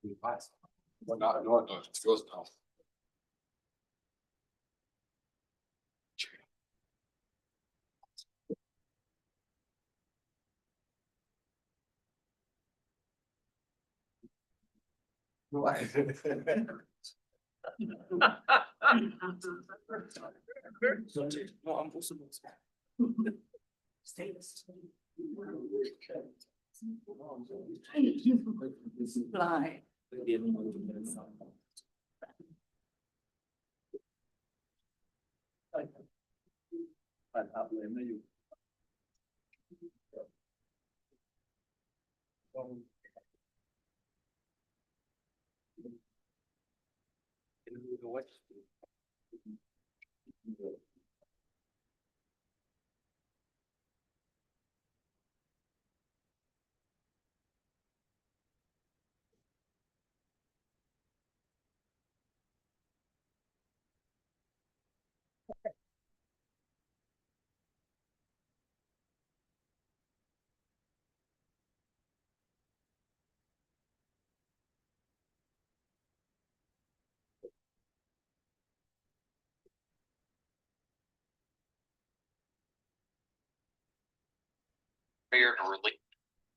Well, no, it's yours now. No, I'm also. Fly.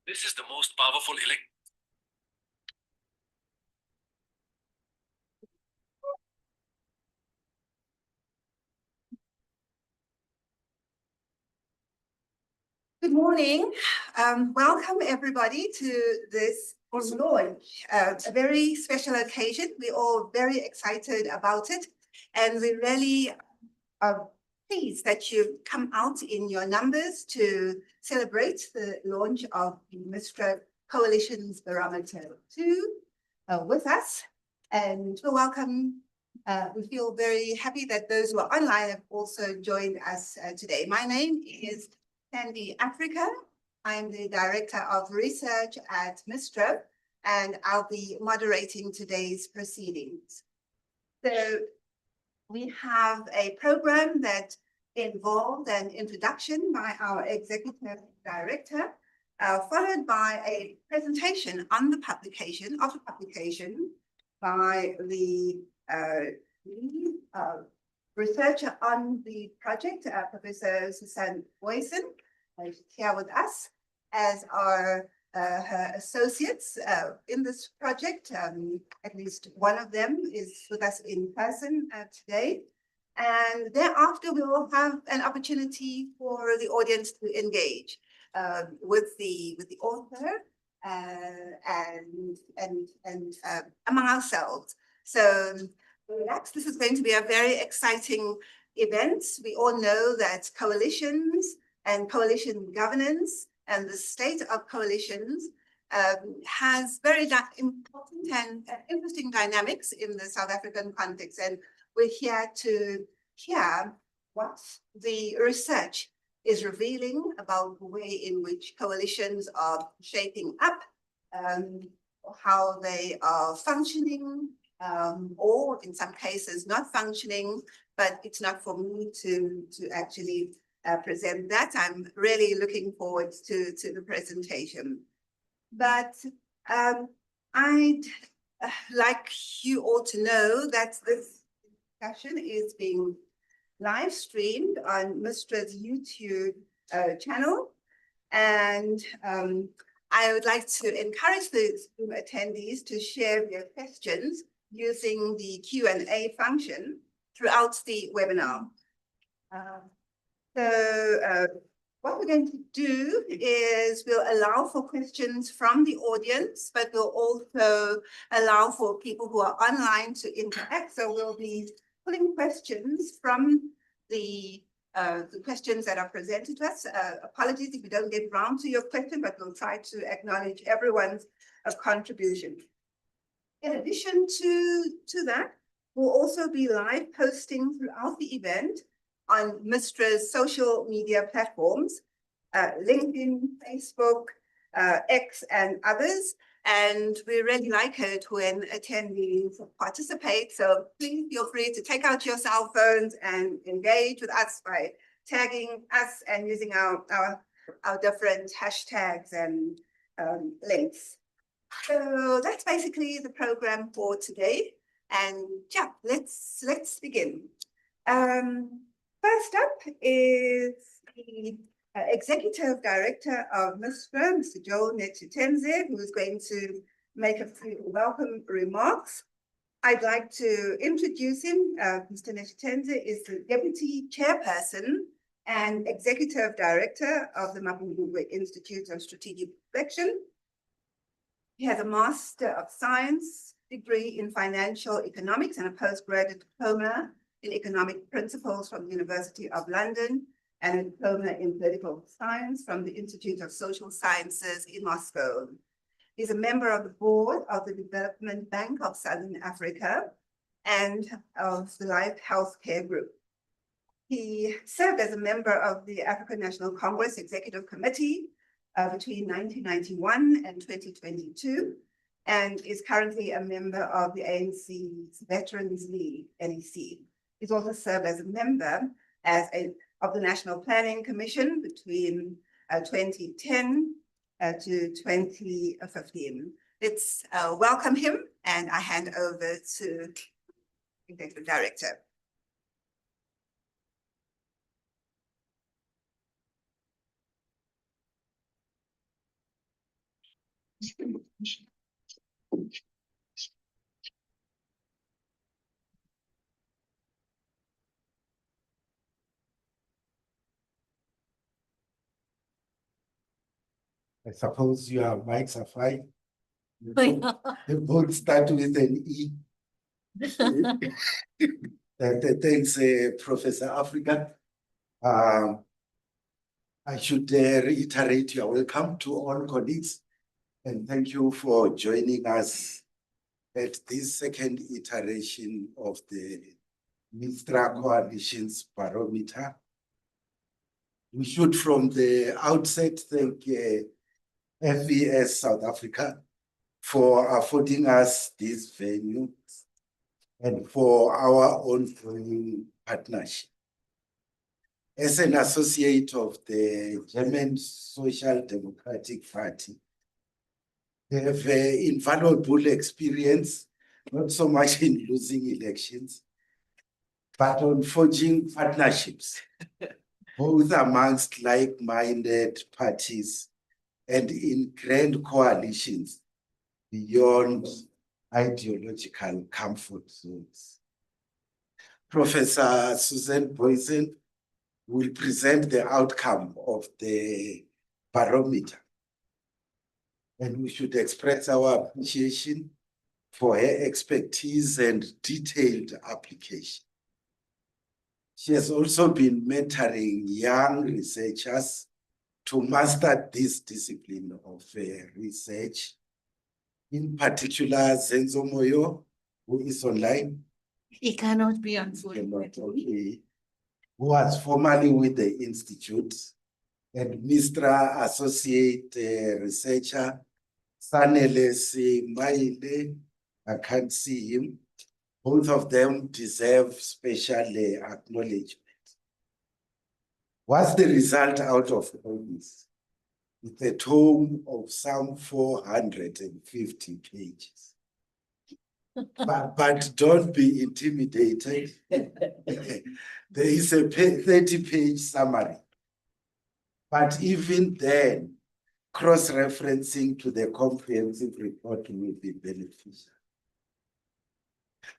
This is the most powerful elect. Good morning. Welcome everybody to this launch, a very special occasion. We're all very excited about it, and we really are pleased that you've come out in your numbers to celebrate the launch of the MISTRA Coalitions Barometer II with us. And we welcome, we feel very happy that those who are online have also joined us today. My name is Sandy Africa. I'm the Director of Research at MISTRA, and I'll be moderating today's proceedings. So we have a program that involved an introduction by our Executive Director, followed by a presentation on the publication by the researcher on the project, Professor Susan Boyson, here with us, as are her associates in this project. At least one of them is with us in person today. And thereafter, we will have an opportunity for the audience to engage with the author and among ourselves. So relax, this is going to be a very exciting event. We all know that coalitions and coalition governance and the state of coalitions has very important and interesting dynamics in the South African context. And we're here to hear what the research is revealing about the way in which coalitions are shaping up, how they are functioning, or in some cases not functioning, but it's not for me to actually present that. I'm really looking forward to the presentation. But I'd like you all to know that this discussion is being live streamed on MISTRA's YouTube channel. And I would like to encourage the Zoom attendees to share their questions using the Q&A function throughout the webinar. What we're going to do is we'll allow for questions from the audience, but we'll also allow for people who are online to interact. So we'll be pulling questions from the questions that are presented to us. Apologies if we don't get round to your question, but we'll try to acknowledge everyone's contribution. In addition to that, we'll also be live posting throughout the event on MISTRA's social media platforms, LinkedIn, Facebook, X, and others. And we really like it when attendees participate. So please feel free to take out your cell phones and engage with us by tagging us and using our different hashtags and links. So that's basically the program for today. And yeah, let's begin. First up is the Executive Director of MISTRA, Mr. Joel Netshitenzhe, who is going to make a few welcome remarks. I'd like to introduce him. Mr. Netshitenzhe is the Deputy Chairperson and Executive Director of the Mapungubwe Institute of Strategic Reflection. He has a Master of Science degree in Financial Economics and a postgraduate diploma in Economic Principles from the University of London and a diploma in Political Science from the Institute of Social Sciences in Moscow. He's a member of the board of the Development Bank of Southern Africa and of the Life Healthcare Group. He served as a member of the African National Congress Executive Committee between 1991 and 2022, and is currently a member of the ANC's Veterans League, NEC. He's also served as a member of the National Planning Commission between 2010 to 2015. Let's welcome him, and I hand over to Executive Director. I suppose your mics are fine. They both start with an E. Thanks, Professor Africa. I should reiterate your welcome to all colleagues, and thank you for joining us at this second iteration of the MISTRA Coalitions Barometer. We should from the outset thank FES South Africa for affording us this venue and for our ongoing partnership. As an associate of the German Social Democratic Party, they have invaluable experience, not so much in losing elections, but on forging partnerships, both amongst like-minded parties and in grand coalitions beyond ideological comfort zones. Professor Susan Boysen will present the outcome of the barometer, and we should express our appreciation for her expertise and detailed application. She has also been mentoring young researchers to master this discipline of research. In particular, Zenzo Moyo, who is online. He cannot be on phone. Okay. Who was formerly with the Institute, and MISTRA Associate Researcher, Sanele Maile. I can't see him. Both of them deserve special acknowledgement. What's the result out of all this? It's a tome of some 450 pages. But don't be intimidated. There is a 30-page summary. But even then, cross-referencing to the comprehensive report will be beneficial.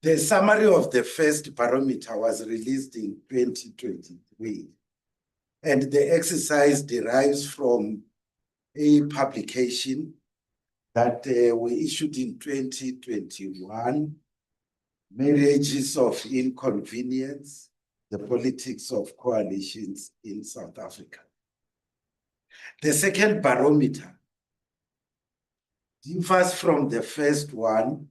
The summary of the first barometer was released in 2023, and the exercise derives from a publication that we issued in 2021, Marriages of Inconvenience, the Politics of Coalitions in South Africa. The second barometer differs from the first one,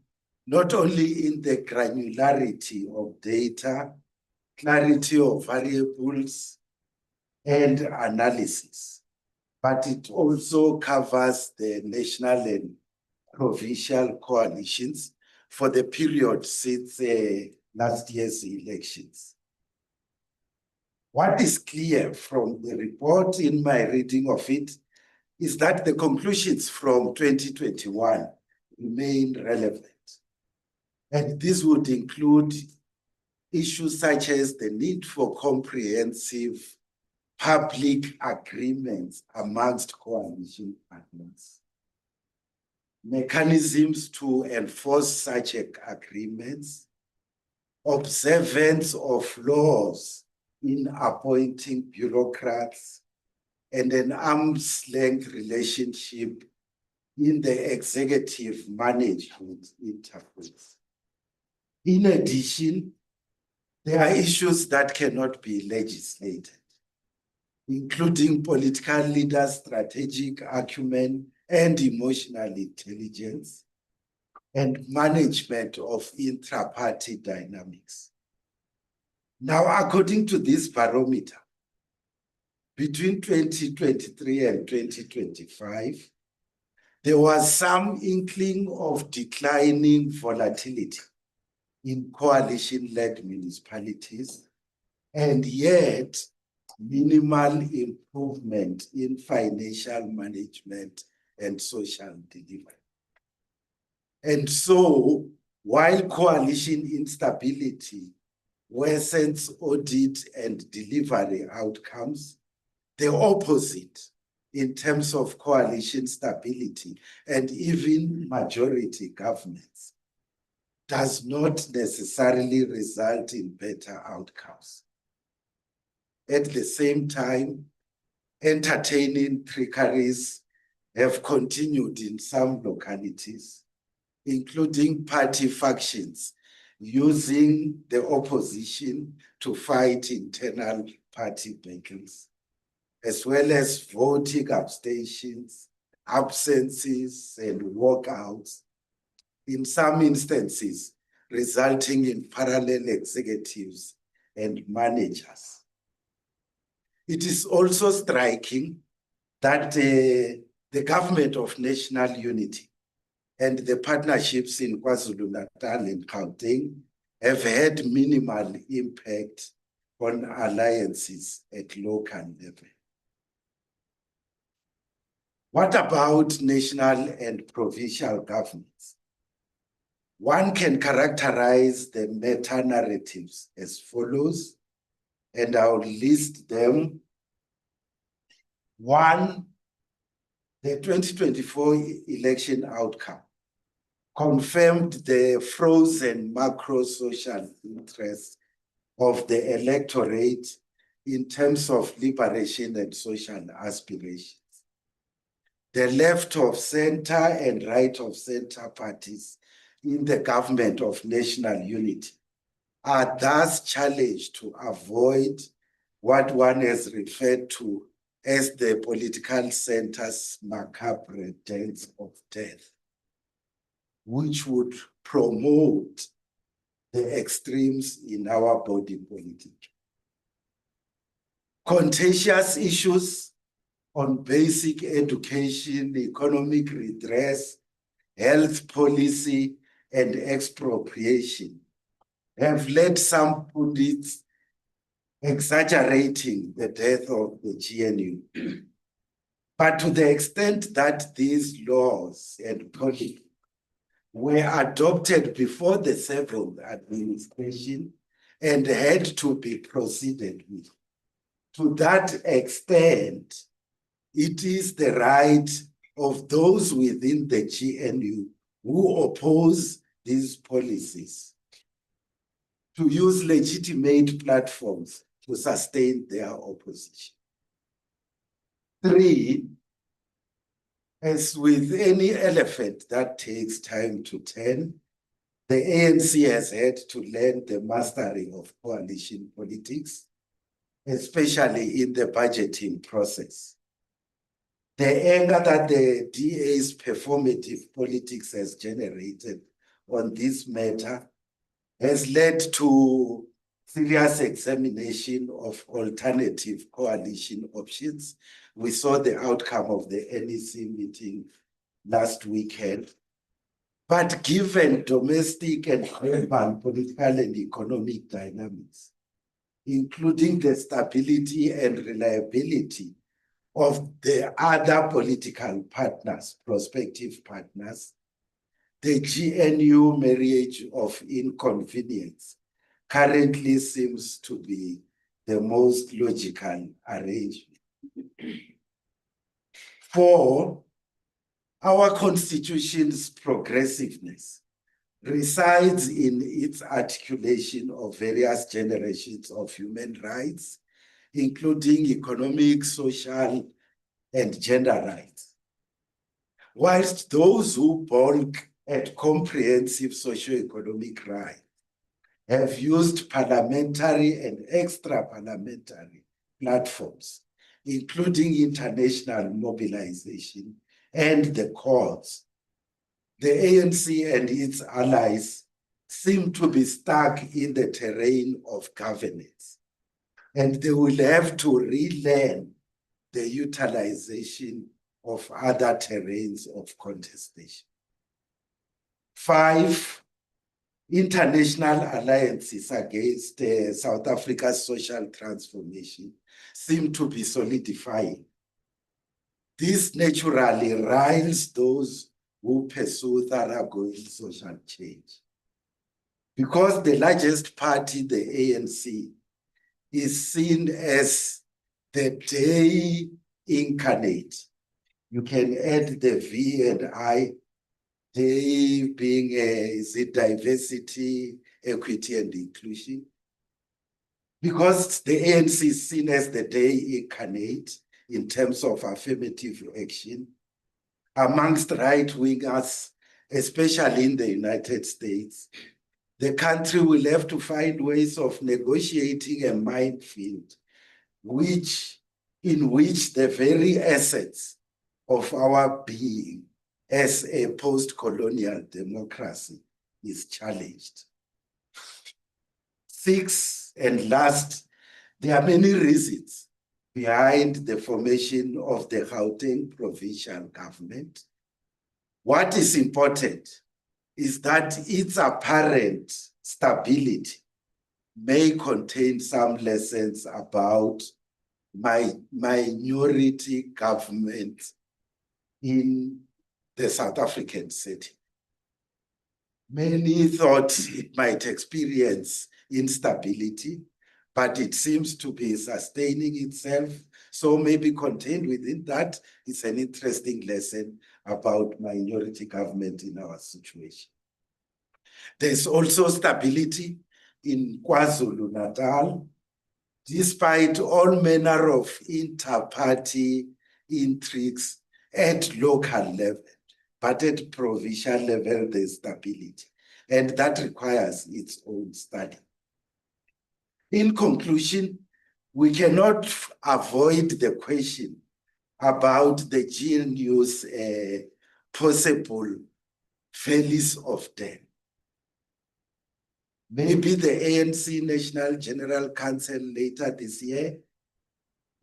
not only in the granularity of data, clarity of variables, and analysis, but it also covers the national and provincial coalitions for the period since last year's elections. What is clear from the report in my reading of it is that the conclusions from 2021 remain relevant. And this would include issues such as the need for comprehensive public agreements amongst coalition partners, mechanisms to enforce such agreements, observance of laws in appointing bureaucrats, and an arm's length relationship in the executive management interface. In addition, there are issues that cannot be legislated, including political leaders' strategic acumen and emotional intelligence, and management of intra-party dynamics. Now, according to this barometer, between 2023 and 2025, there was some inkling of declining volatility in coalition-led municipalities, and yet minimal improvement in financial management and social delivery. And so, while coalition instability worsens audit and delivery outcomes, the opposite in terms of coalition stability and even majority governments does not necessarily result in better outcomes. At the same time, entertaining trickeries have continued in some localities, including party factions using the opposition to fight internal party battles, as well as voting abstentions, absences, and walkouts, in some instances resulting in parallel executives and managers. It is also striking that the government of national unity and the partnerships in KwaZulu-Natal and Gauteng have had minimal impact on alliances at local level. What about national and provincial governments? One can characterize the meta-narratives as follows, and I'll list them. One, the 2024 election outcome confirmed the frozen macro-social interests of the electorate in terms of liberation and social aspirations. The left of center and right of center parties in the government of national unity are thus challenged to avoid what one has referred to as the political center's macabre dance of death, which would promote the extremes in our body politic. Contentious issues on basic education, economic redress, health policy, and expropriation have led some pundits exaggerating the death of the GNU. But to the extent that these laws and policies were adopted before the seventh administration and had to be proceeded with, to that extent, it is the right of those within the GNU who oppose these policies to use legitimate platforms to sustain their opposition. Three, as with any elephant that takes time to tame, the ANC has had to learn the mastery of coalition politics, especially in the budgeting process. The anger that the DA's performative politics has generated on this matter has led to serious examination of alternative coalition options. We saw the outcome of the NEC meeting last weekend. But given domestic and global political and economic dynamics, including the stability and reliability of the other political partners, prospective partners, the GNU marriage of inconvenience currently seems to be the most logical arrangement. 4, our Constitution's progressiveness resides in its articulation of various generations of human rights, including economic, social, and gender rights. Whilst those who balk at comprehensive socio-economic rights have used parliamentary and extra-parliamentary platforms, including international mobilization and the courts, the ANC and its allies seem to be stuck in the terrain of governance, and they will have to relearn the utilization of other terrains of contestation. 5, international alliances against South Africa's social transformation seem to be solidifying. This naturally riles those who pursue thoroughgoing social change. Because the largest party, the ANC, is seen as the day incarnate. You can add the V and I, they being is it diversity, equity, and inclusion. Because the ANC is seen as the day incarnate in terms of affirmative action, amongst right-wingers, especially in the United States, the country will have to find ways of negotiating a minefield in which the very assets of our being as a post-colonial democracy is challenged. 6, and last, there are many reasons behind the formation of the Gauteng provincial government. What is important is that its apparent stability may contain some lessons about minority government in the South African setting. Many thought it might experience instability, but it seems to be sustaining itself. So maybe contained within that is an interesting lesson about minority government in our situation. There's also stability in KwaZulu-Natal, despite all manner of inter-party intrigues at local level, but at provincial level, there's stability, and that requires its own study. In conclusion, we cannot avoid the question about the GNU's possible valleys of death. Maybe the ANC National General Council later this year,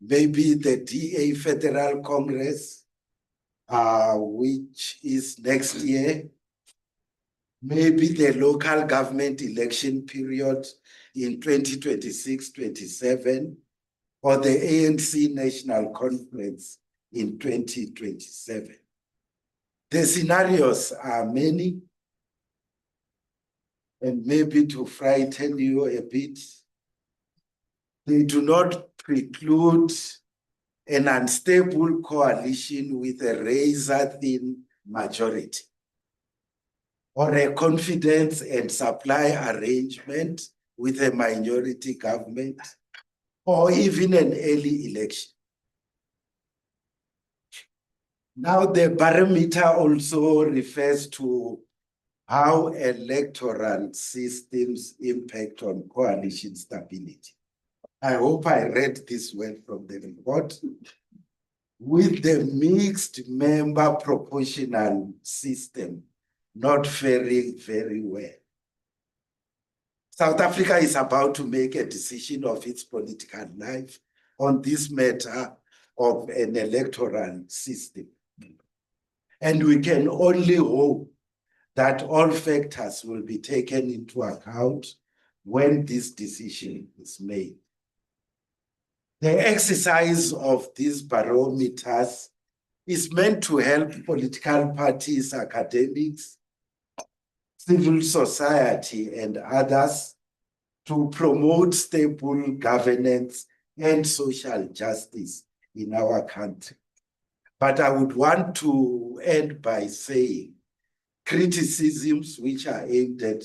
maybe the DA Federal Congress, which is next year, maybe the local government election period in 2026-27, or the ANC National Conference in 2027. The scenarios are many, and maybe to frighten you a bit, they do not preclude an unstable coalition with a razor-thin majority, or a confidence and supply arrangement with a minority government, or even an early election. Now, the barometer also refers to how electoral systems impact on coalition stability. I hope I read this well from the report. With the mixed member proportional system not faring very well, South Africa is about to make a decision of its political life on this matter of an electoral system. And we can only hope that all factors will be taken into account when this decision is made. The exercise of these barometers is meant to help political parties, academics, civil society and others to promote stable governance and social justice in our country. But I would want to end by saying criticisms which are aimed at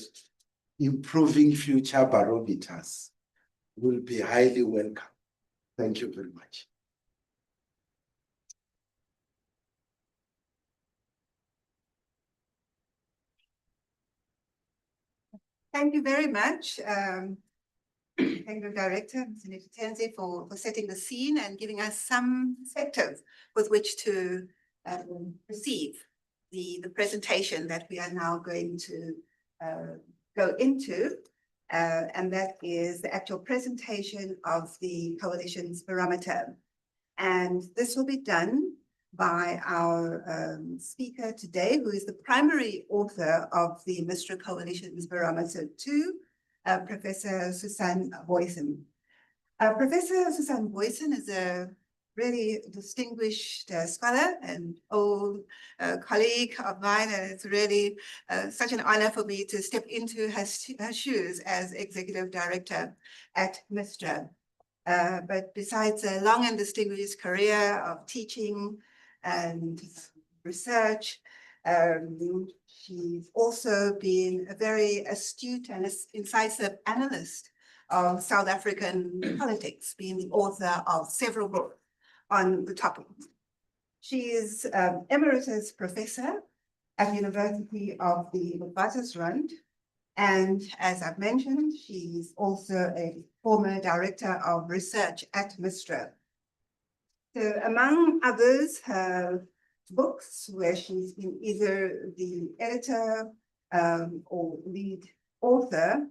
improving future barometers will be highly welcome. Thank you very much. Thank you very much. Thank you, Director, Mr. Tenzi, for setting the scene and giving us some perspective with which to receive the presentation that we are now going to go into. And that is the actual presentation of the Coalitions Barometer. And this will be done by our speaker today, who is the primary author of the MISTRA Coalitions Barometer II, Professor Susan Boysen. Professor Susan Boysen is a really distinguished scholar and old colleague of mine, and it's really such an honor for me to step into her shoes as Executive Director at MISTRA. But besides a long and distinguished career of teaching and research, she's also been a very astute and incisive analyst of South African politics, being the author of several books on the topic. She is Emeritus Professor at the University of the Witwatersrand, and as I've mentioned, she's also a former Director of Research at MISTRA. So among others, her books where she's been either the editor or lead author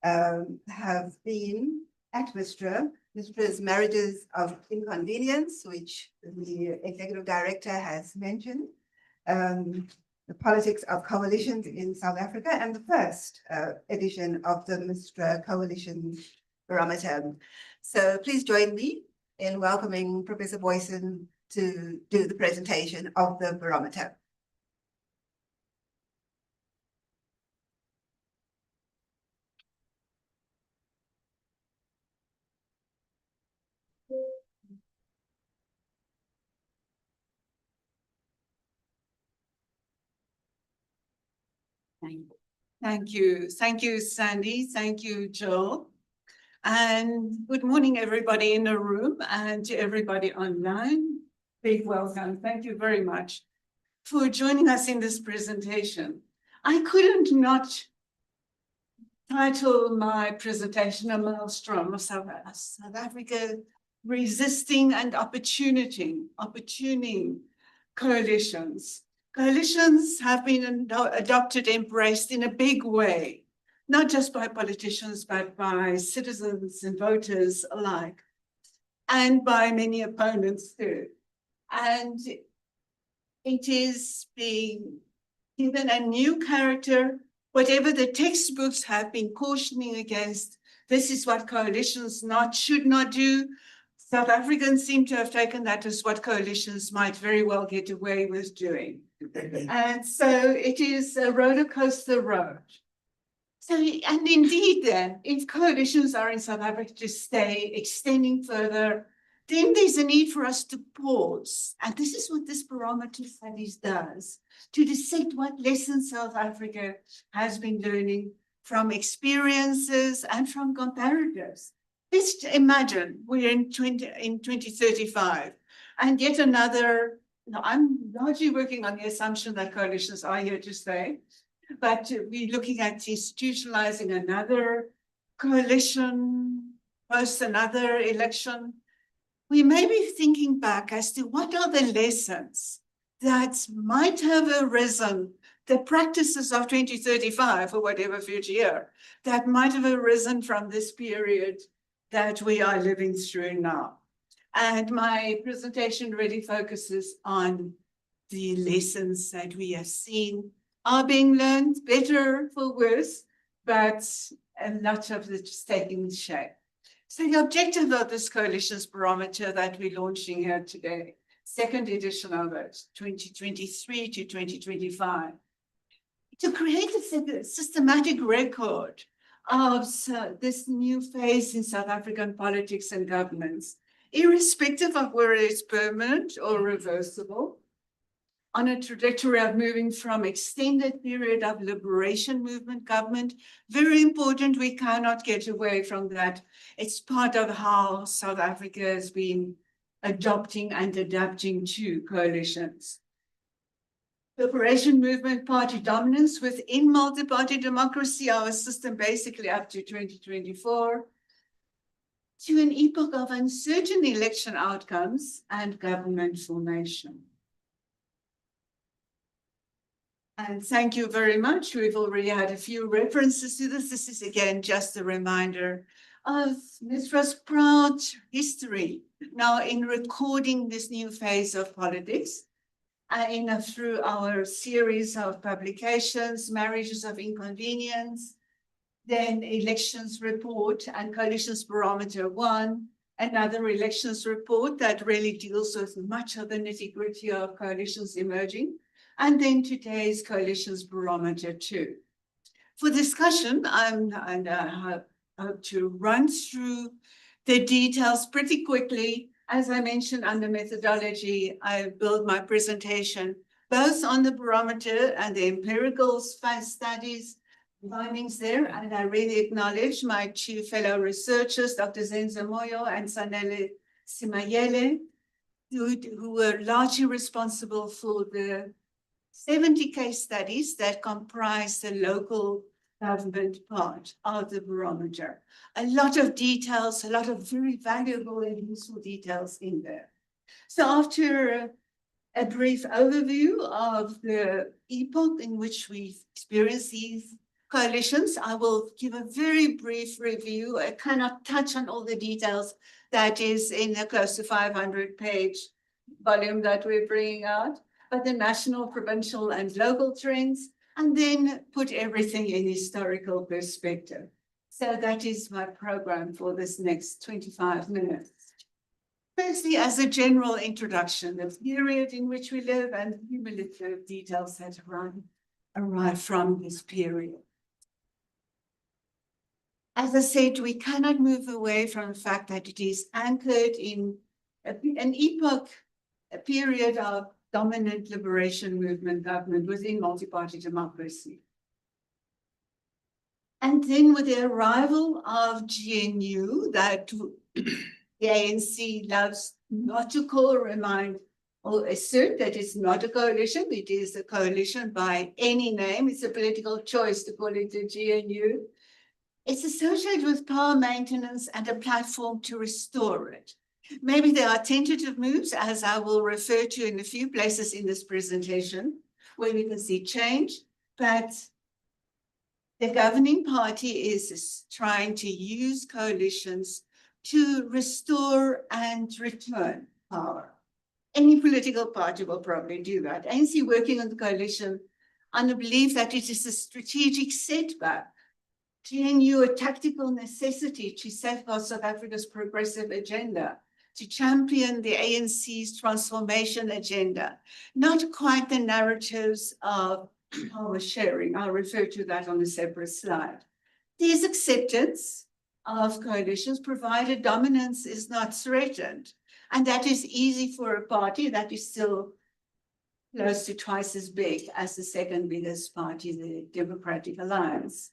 have been at MISTRA. MISTRA's Marriages of Inconvenience, which the Executive Director has mentioned, the Politics of Coalitions in South Africa, and the first edition of the MISTRA Coalition Barometer. So please join me in welcoming Professor Boysen to do the presentation of the barometer. Thank you. Thank you, Sandy. Thank you, Joel. And good morning, everybody in the room and to everybody online. Big welcome. Thank you very much for joining us in this presentation. I couldn't not title my presentation A Maelstrom of South Africa, Resisting and Opportuning Coalitions. Coalitions have been adopted, embraced in a big way, not just by politicians, but by citizens and voters alike, and by many opponents too. And it is being given a new character. Whatever the textbooks have been cautioning against, this is what coalitions should not do. South Africans seem to have taken that as what coalitions might very well get away with doing. And so it is a roller coaster road. So, and indeed then, if coalitions are in South Africa to stay, extending further, then there's a need for us to pause. And this is what this barometer studies does, to dissect what lessons South Africa has been learning from experiences and from comparatives. Let's imagine we're in 2035 and yet another, I'm largely working on the assumption that coalitions are here to stay, but we're looking at institutionalizing another coalition, post another election. We may be thinking back as to what are the lessons that might have arisen, the practices of 2035 or whatever future year, that might have arisen from this period that we are living through now. And my presentation really focuses on the lessons that we have seen are being learned, better for worse, but a lot of it is taking shape. So the objective of this Coalitions Barometer that we're launching here today, second edition of it, 2023 to 2025, it to create a systematic record of this new phase in South African politics and governance, irrespective of whether it's permanent or reversible, on a trajectory of moving from extended period of liberation movement government. Very important, we cannot get away from that. It's part of how South Africa has been adopting and adapting to coalitions. Liberation movement party dominance within multi-party democracy, our system basically up to 2024, to an epoch of uncertain election outcomes and government formation. And thank you very much. We've already had a few references to this. This is again just a reminder of MISTRA's proud history now in recording this new phase of politics through our series of publications, Marriages of Inconvenience, then Elections Report and Coalitions Barometer I, another elections report that really deals with much of the nitty-gritty of coalitions emerging, and then today's Coalitions Barometer II. For discussion, I hope to run through the details pretty quickly. As I mentioned under methodology, I build my presentation both on the barometer and the empirical studies findings there, and I really acknowledge my two fellow researchers, Dr. Zenzo Moyo and Sanele Simayele, who were largely responsible for the 70 case studies that comprise the local government part of the barometer. A lot of details, a lot of very valuable and useful details in there. So after a brief overview of the epoch in which we experience these coalitions, I will give a very brief review. I cannot touch on all the details that is in the close to 500-page volume that we're bringing out, but the national, provincial, and local trends, and then put everything in historical perspective. So that is my program for this next 25 minutes. Firstly, as a general introduction, the period in which we live and cumulative details that arrive from this period. As I said, we cannot move away from the fact that it is anchored in an epoch, a period of dominant liberation movement government within multi-party democracy. And then with the arrival of GNU, that the ANC loves not to call, remind, or assert that it's not a coalition, it is a coalition by any name. It's a political choice to call it a GNU. It's associated with power maintenance and a platform to restore it. Maybe there are tentative moves, as I will refer to in a few places in this presentation, where we can see change, but the governing party is trying to use coalitions to restore and return power. Any political party will probably do that. ANC working on the coalition on the belief that it is a strategic setback, GNU a tactical necessity to safeguard South Africa's progressive agenda, to champion the ANC's transformation agenda, not quite the narratives of power sharing. I'll refer to that on a separate slide. There's acceptance of coalitions provided dominance is not threatened. And that is easy for a party that is still close to twice as big as the second biggest party, the Democratic Alliance.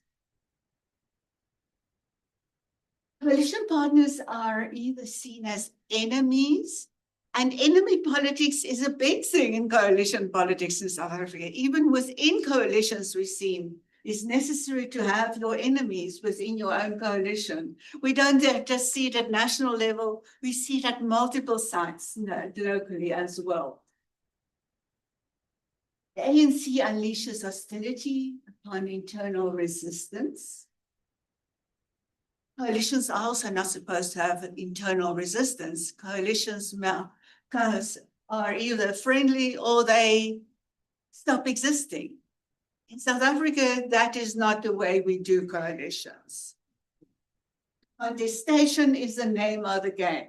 Coalition partners are either seen as enemies, and enemy politics is a big thing in coalition politics in South Africa. Even within coalitions, we've seen it's necessary to have your enemies within your own coalition. We don't just see it at national level, we see it at multiple sites locally as well. The ANC unleashes hostility upon internal resistance. Coalitions are also not supposed to have an internal resistance. Coalitions are either friendly or they stop existing. In South Africa, that is not the way we do coalitions. Contestation is the name of the game.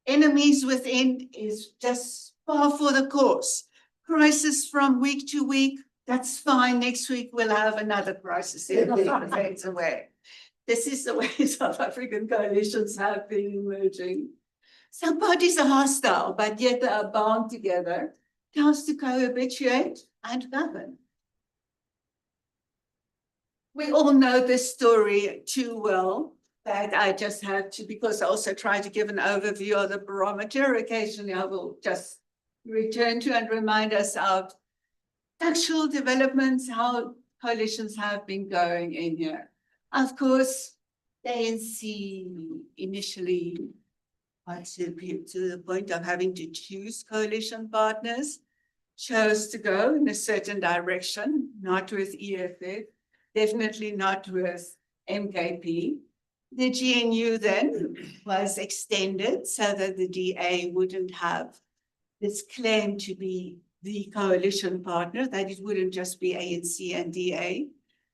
Enemies within is just par for the course. Crisis from week to week, That's fine. Next week we'll have another crisis in away. This is the way South African coalitions have been emerging. Some parties are hostile, but yet they are bound together, tasked to cohabituate and govern. We all know this story too well that I just had to, because I also try to give an overview of the barometer. Occasionally I will just return to and remind us of actual developments, how coalitions have been going in here. Of course, the ANC initially got to the point of having to choose coalition partners, chose to go in a certain direction, not with EFF, definitely not with MKP. The GNU then was extended so that the DA wouldn't have this claim to be the coalition partner, that it wouldn't just be ANC and DA.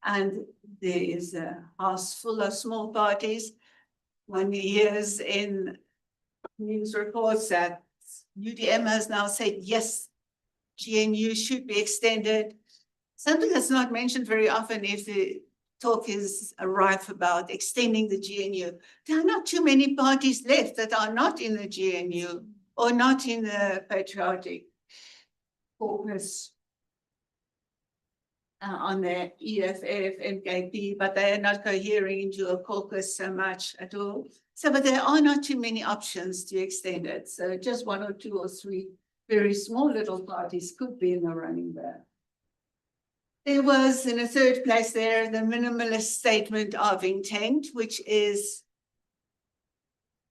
And there is a house full of small parties. One hears in news reports that UDM has now said, yes, GNU should be extended. Something that's not mentioned very often if the talk is rife about extending the GNU. There are not too many parties left that are not in the GNU or not in the patriotic caucus on the EFF, MKP, but they are not cohering into a caucus so much at all. So, but there are not too many options to extend it. So just one or two or three very small little parties could be in the running there. There was, in a third place there, the minimalist statement of intent, which is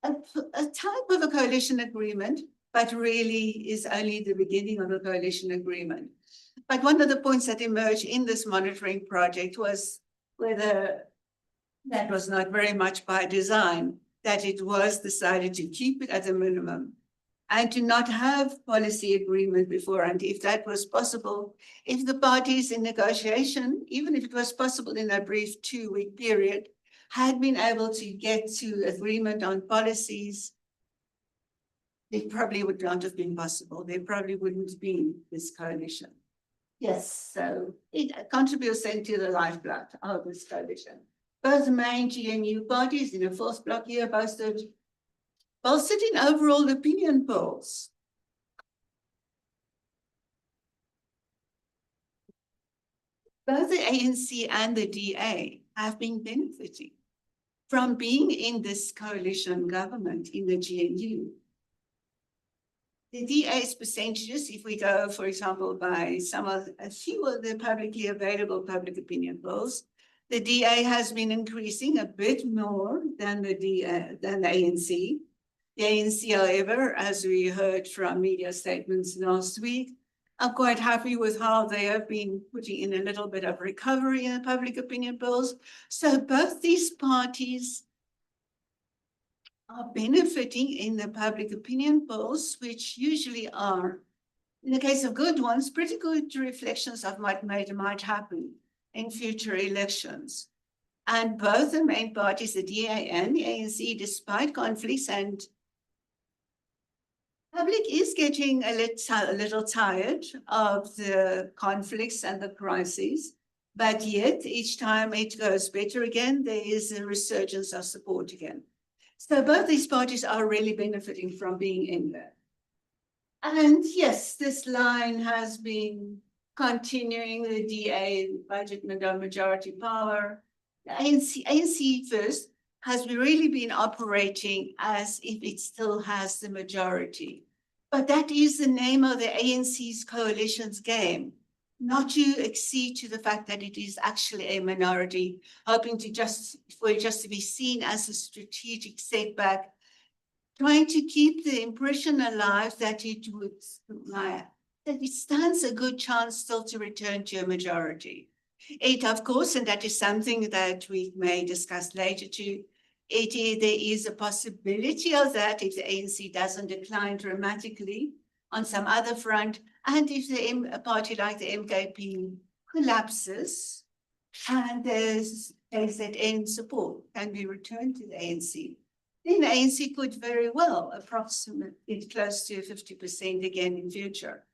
a type of a coalition agreement, but really is only the beginning of a coalition agreement. But one of the points that emerged in this monitoring project was whether that was not very much by design, that it was decided to keep it at a minimum and to not have policy agreement before. And if that was possible, if the parties in negotiation, even if it was possible in a brief 2-week period, had been able to get to agreement on policies, it probably would not have been possible. There probably wouldn't have been this coalition. Yes, so it contributes then to the lifeblood of this coalition. Both main GNU parties in the fourth block here boasted in overall opinion polls. Both the ANC and the DA have been benefiting from being in this coalition government in the GNU. The DA's percentages, if we go, for example, by a few of the publicly available public opinion polls, the DA has been increasing a bit more than the ANC. The ANC, however, as we heard from media statements last week, are quite happy with how they have been putting in a little bit of recovery in the public opinion polls. So both these parties are benefiting in the public opinion polls, which usually are, in the case of good ones, pretty good reflections of what might happen in future elections. And both the main parties, the DA and the ANC, despite conflicts, and public is getting a little tired of the conflicts and the crises, but yet each time it goes better again, there is a resurgence of support again. So both these parties are really benefiting from being in there. And yes, this line has been continuing, the DA budget majority power. The ANC first has really been operating as if it still has the majority. But that is the name of the ANC's coalition's game, not to accede to the fact that it is actually a minority, hoping for it just to be seen as a strategic setback, trying to keep the impression alive that it stands a good chance still to return to a majority. It, of course, and that is something that we may discuss later too, there is a possibility of that if the ANC doesn't decline dramatically on some other front, and if a party like the MKP collapses and there's KZN support can be returned to the ANC, then the ANC could very well approximate it close to 50% again in future.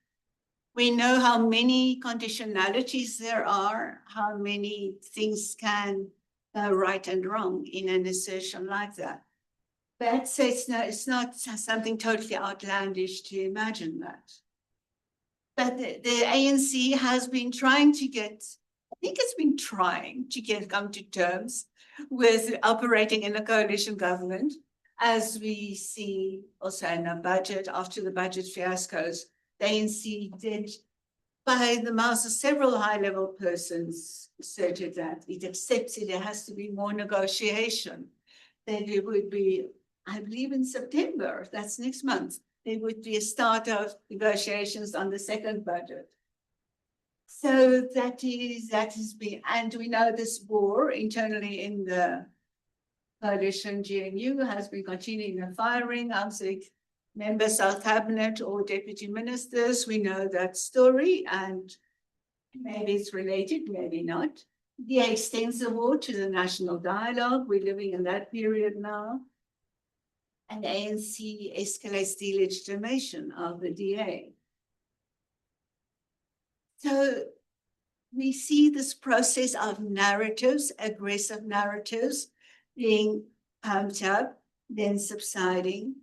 We know how many conditionalities there are, how many things can go right and wrong in an assertion like that. But so it's not something totally outlandish to imagine that. But the ANC has been trying to get, I think it's been trying to come to terms with operating in a coalition government, as we see also in a budget, after the budget fiascos, the ANC did, by the mouths of several high-level persons, asserted that it accepted there has to be more negotiation. That it would be, I believe in September, that's next month, there would be a start of negotiations on the second budget. So that has been, and we know this war internally in the coalition GNU has been continuing the firing of the members of cabinet or deputy ministers. We know that story, and maybe it's related, maybe not. The extensive war to the national dialogue, we're living in that period now. And ANC escalates delegitimation of the DA. So we see this process of narratives, aggressive narratives, being pumped up, then subsiding.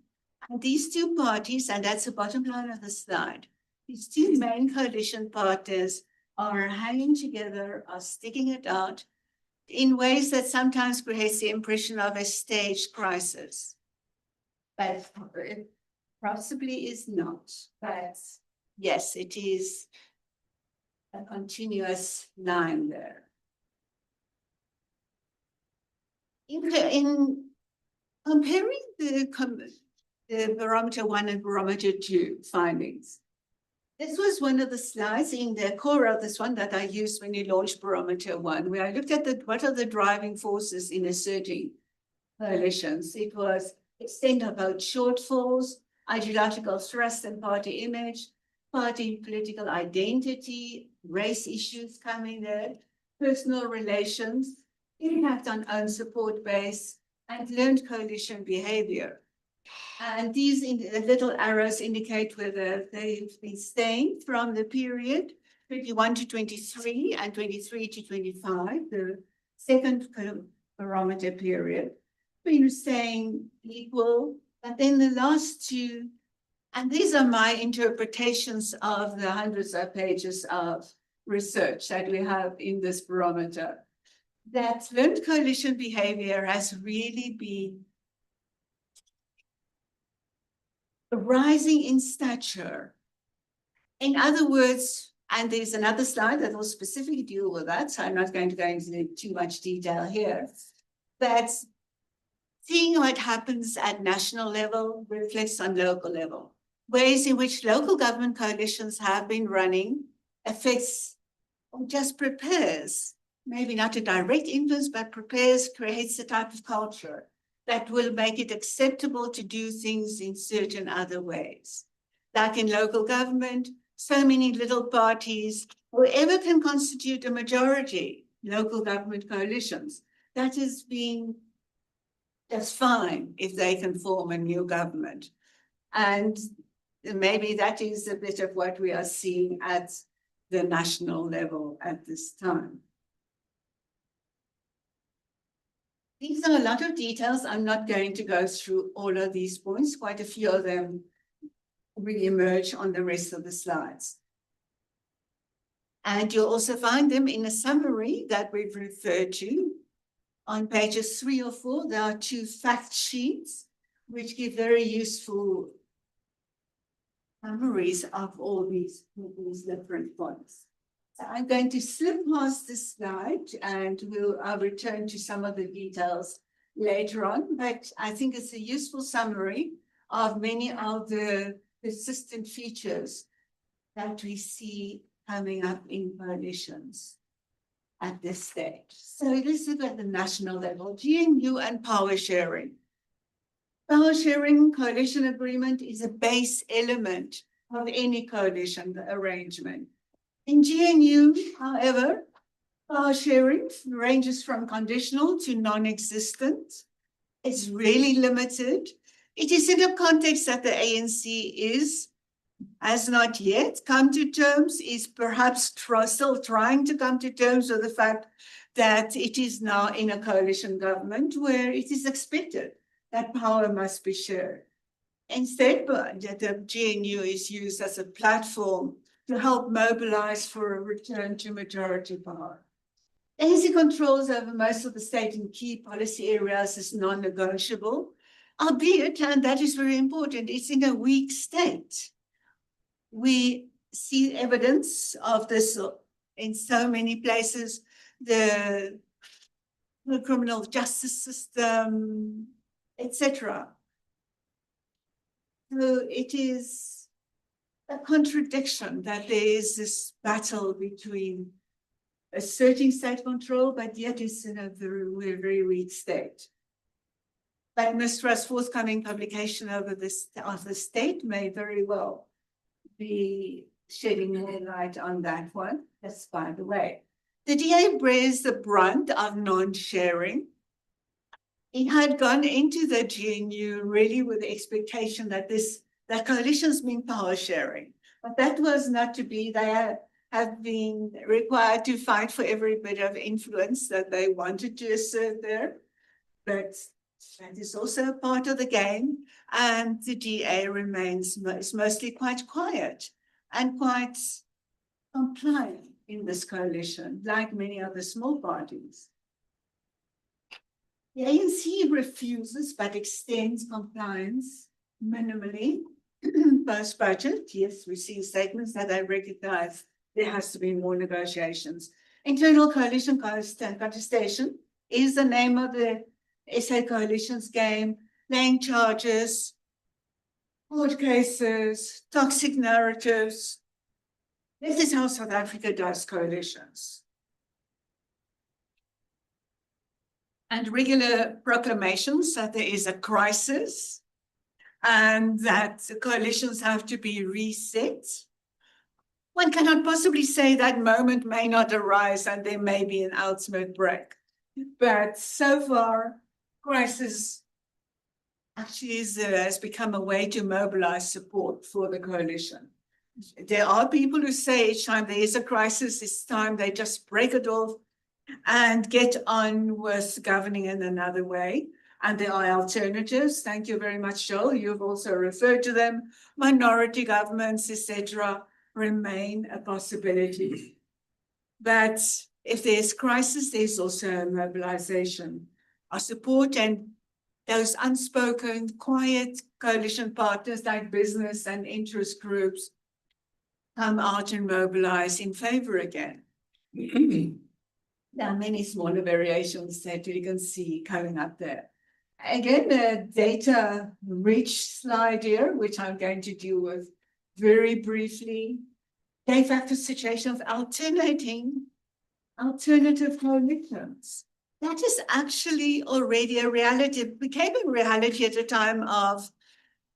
And these two parties, and that's the bottom line of the slide, these two main coalition partners are hanging together, are sticking it out in ways that sometimes creates the impression of a staged crisis. But it possibly is not. But yes, it is a continuous line there. In comparing the Barometer 1 and Barometer 2 findings, this was one of the slides in the core of this one that I used when you launched Barometer 1, where I looked at what are the driving forces in asserting coalitions. It was extent of vote shortfalls, ideological thrust and party image, party political identity, race issues coming there, personal relations, impact on own support base, and learned coalition behavior. And these little arrows indicate whether they've been staying from the period 21 to 23 and 23 to 25, the second barometer period, been staying equal. But then the last two, and these are my interpretations of the hundreds of pages of research that we have in this barometer, that learned coalition behavior has really been rising in stature. In other words, and there's another slide that will specifically deal with that, so I'm not going to go into too much detail here, but seeing what happens at national level reflects on local level. Ways in which local government coalitions have been running affects or just prepares, maybe not a direct influence, but prepares, creates a type of culture that will make it acceptable to do things in certain other ways. Like in local government, so many little parties, whoever can constitute a majority, local government coalitions, that is being just fine if they can form a new government. And maybe that is a bit of what we are seeing at the national level at this time. These are a lot of details. I'm not going to go through all of these points. Quite a few of them re-emerge on the rest of the slides. And you'll also find them in a summary that we've referred to. On pages 3 or 4, there are 2 fact sheets, which give very useful summaries of all these different points. So I'm going to slip past this slide and I'll return to some of the details later on, but I think it's a useful summary of many of the persistent features that we see coming up in coalitions at this stage. So let's look at the national level, GNU and power sharing. Power sharing coalition agreement is a base element of any coalition arrangement. In GNU, however, power sharing ranges from conditional to non-existent. It's really limited. It is in a context that the ANC is has not yet come to terms, is perhaps still trying to come to terms with the fact that it is now in a coalition government where it is expected that power must be shared. Instead, the GNU is used as a platform to help mobilize for a return to majority power. ANC controls over most of the state in key policy areas is non-negotiable, albeit, and that is very important, it's in a weak state. We see evidence of this in so many places, the criminal justice system, etc. So it is a contradiction that there is this battle between asserting state control, but yet it's in a very, very weak state. But MISTRA's forthcoming publication over this of the state may very well be shedding more light on that one. That's by the way. The DA bears the brunt of non-sharing. It had gone into the GNU really with the expectation that that coalitions mean power sharing, but that was not to be. They have been required to fight for every bit of influence that they wanted to assert there. But that is also a part of the game. And the DA is mostly quite quiet and quite compliant in this coalition, like many other small parties. The ANC refuses but extends compliance minimally post-budget. Yes, we see statements that they recognize there has to be more negotiations. Internal coalition contestation is the name of the SA coalition's game, laying charges, court cases, toxic narratives. This is how South Africa does coalitions. And regular proclamations that there is a crisis and that the coalitions have to be reset. One cannot possibly say that moment may not arise and there may be an ultimate break. But so far, crisis actually has become a way to mobilize support for the coalition. There are people who say each time there is a crisis, it's time they just break it off and get on with governing in another way. And there are alternatives. Thank you very much, Joel. You've also referred to them. Minority governments, etc., remain a possibility. But if there's crisis, there's also a mobilization of support, and those unspoken, quiet coalition partners like business and interest groups come out and mobilize in favor again. There are many smaller variations that you can see coming up there. Again, a data-rich slide here, which I'm going to deal with very briefly. De facto situation of alternative coalitions. That is actually already a reality. It became a reality at the time of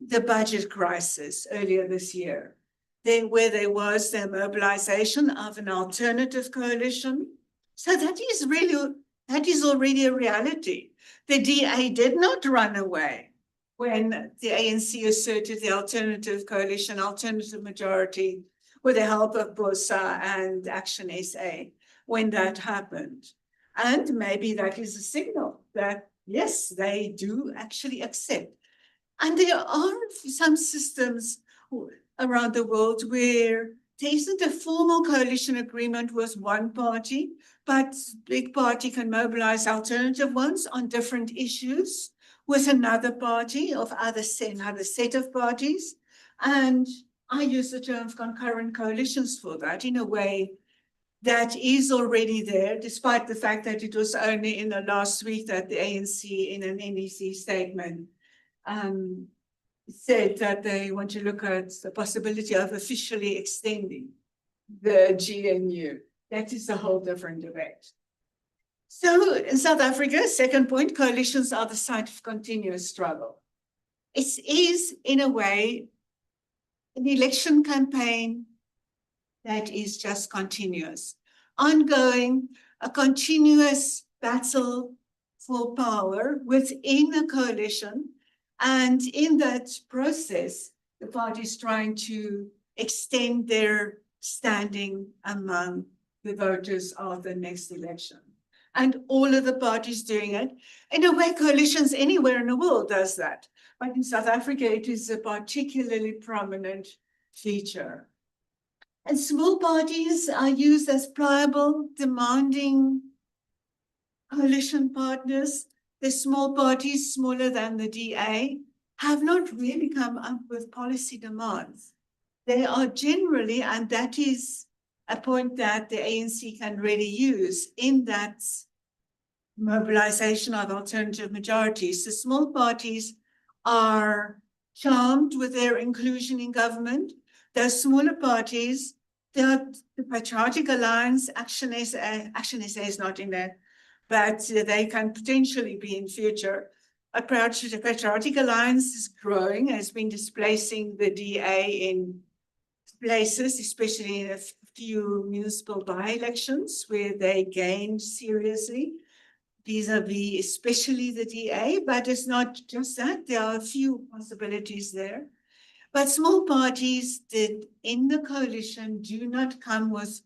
the budget crisis earlier this year, where there was the mobilization of an alternative coalition. So that is already a reality. The DA did not run away when the ANC asserted the alternative coalition, alternative majority, with the help of BOSA and Action SA, when that happened. And maybe that is a signal that, yes, they do actually accept. And there are some systems around the world where there isn't a formal coalition agreement with one party, but big party can mobilize alternative ones on different issues with another party of another set of parties. And I use the term concurrent coalitions for that in a way that is already there, despite the fact that it was only in the last week that the ANC in an NEC statement said that they want to look at the possibility of officially extending the GNU. That is a whole different debate. So in South Africa, second point, coalitions are the site of continuous struggle. It is, in a way, an election campaign that is just continuous, ongoing, a continuous battle for power within a coalition. And in that process, the parties trying to extend their standing among the voters of the next election. And all of the parties doing it. In a way, coalitions anywhere in the world does that. But in South Africa, it is a particularly prominent feature. And small parties are used as pliable, demanding coalition partners. The small parties, smaller than the DA, have not really come up with policy demands. They are generally, and that is a point that the ANC can really use in that mobilization of alternative majorities. The small parties are charmed with their inclusion in government. Those smaller parties, the Patriotic Alliance, Action SA is not in there, but they can potentially be in future. The Patriotic Alliance is growing, has been displacing the DA in places, especially in a few municipal by-elections where they gained seriously, vis-a-vis especially the DA, but it's not just that, there are a few possibilities there. But small parties in the coalition do not come with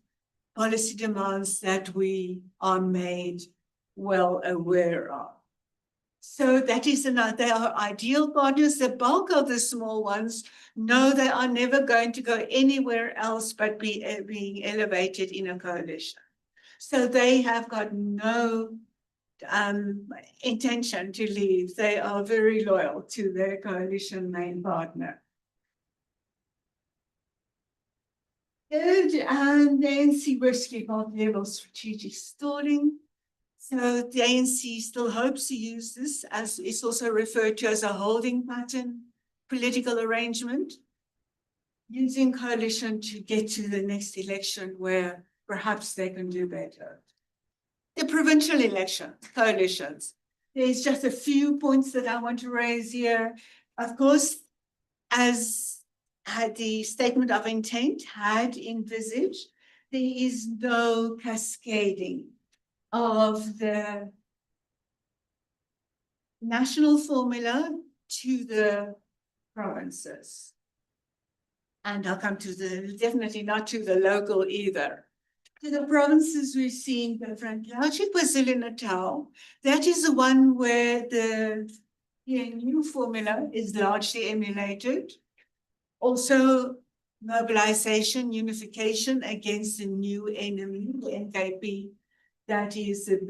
policy demands that we are made well aware of. So that is they are ideal partners. The bulk of the small ones know they are never going to go anywhere else but being elevated in a coalition. So they have got no intention to leave. They are very loyal to their coalition main partner. Third, and the ANC risky multi-level strategic stalling. So the ANC still hopes to use this, as it's also referred to as a holding pattern political arrangement, using coalition to get to the next election where perhaps they can do better. The provincial election coalitions. There's just a few points that I want to raise here. Of course, as had the statement of intent had envisaged, there is no cascading of the national formula to the provinces. And I'll come to definitely not to the local either. To the provinces we've seen, largely KwaZulu-Natal, that is the one where the new formula is largely emulated. Also, mobilization, unification against a new enemy, the NKP. That is the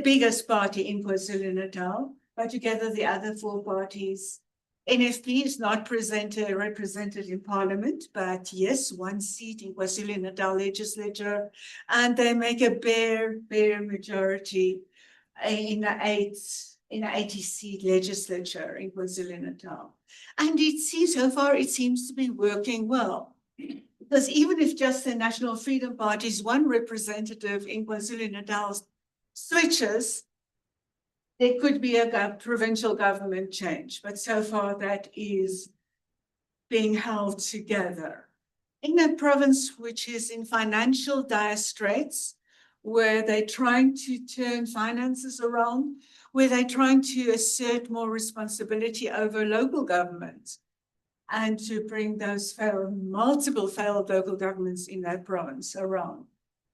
biggest party in KwaZulu-Natal, but together the other four parties. NFP is not represented in parliament, but yes, one seat in KwaZulu-Natal legislature, and they make a bare majority in an 80-seat legislature in KwaZulu-Natal. And so far it seems to be working well. Because even if just the National Freedom Party's one representative in KwaZulu-Natal switches, there could be a provincial government change, but so far that is being held together. In a province which is in financial dire straits, where they're trying to turn finances around, where they're trying to assert more responsibility over local governments, and to bring those multiple failed local governments in that province around.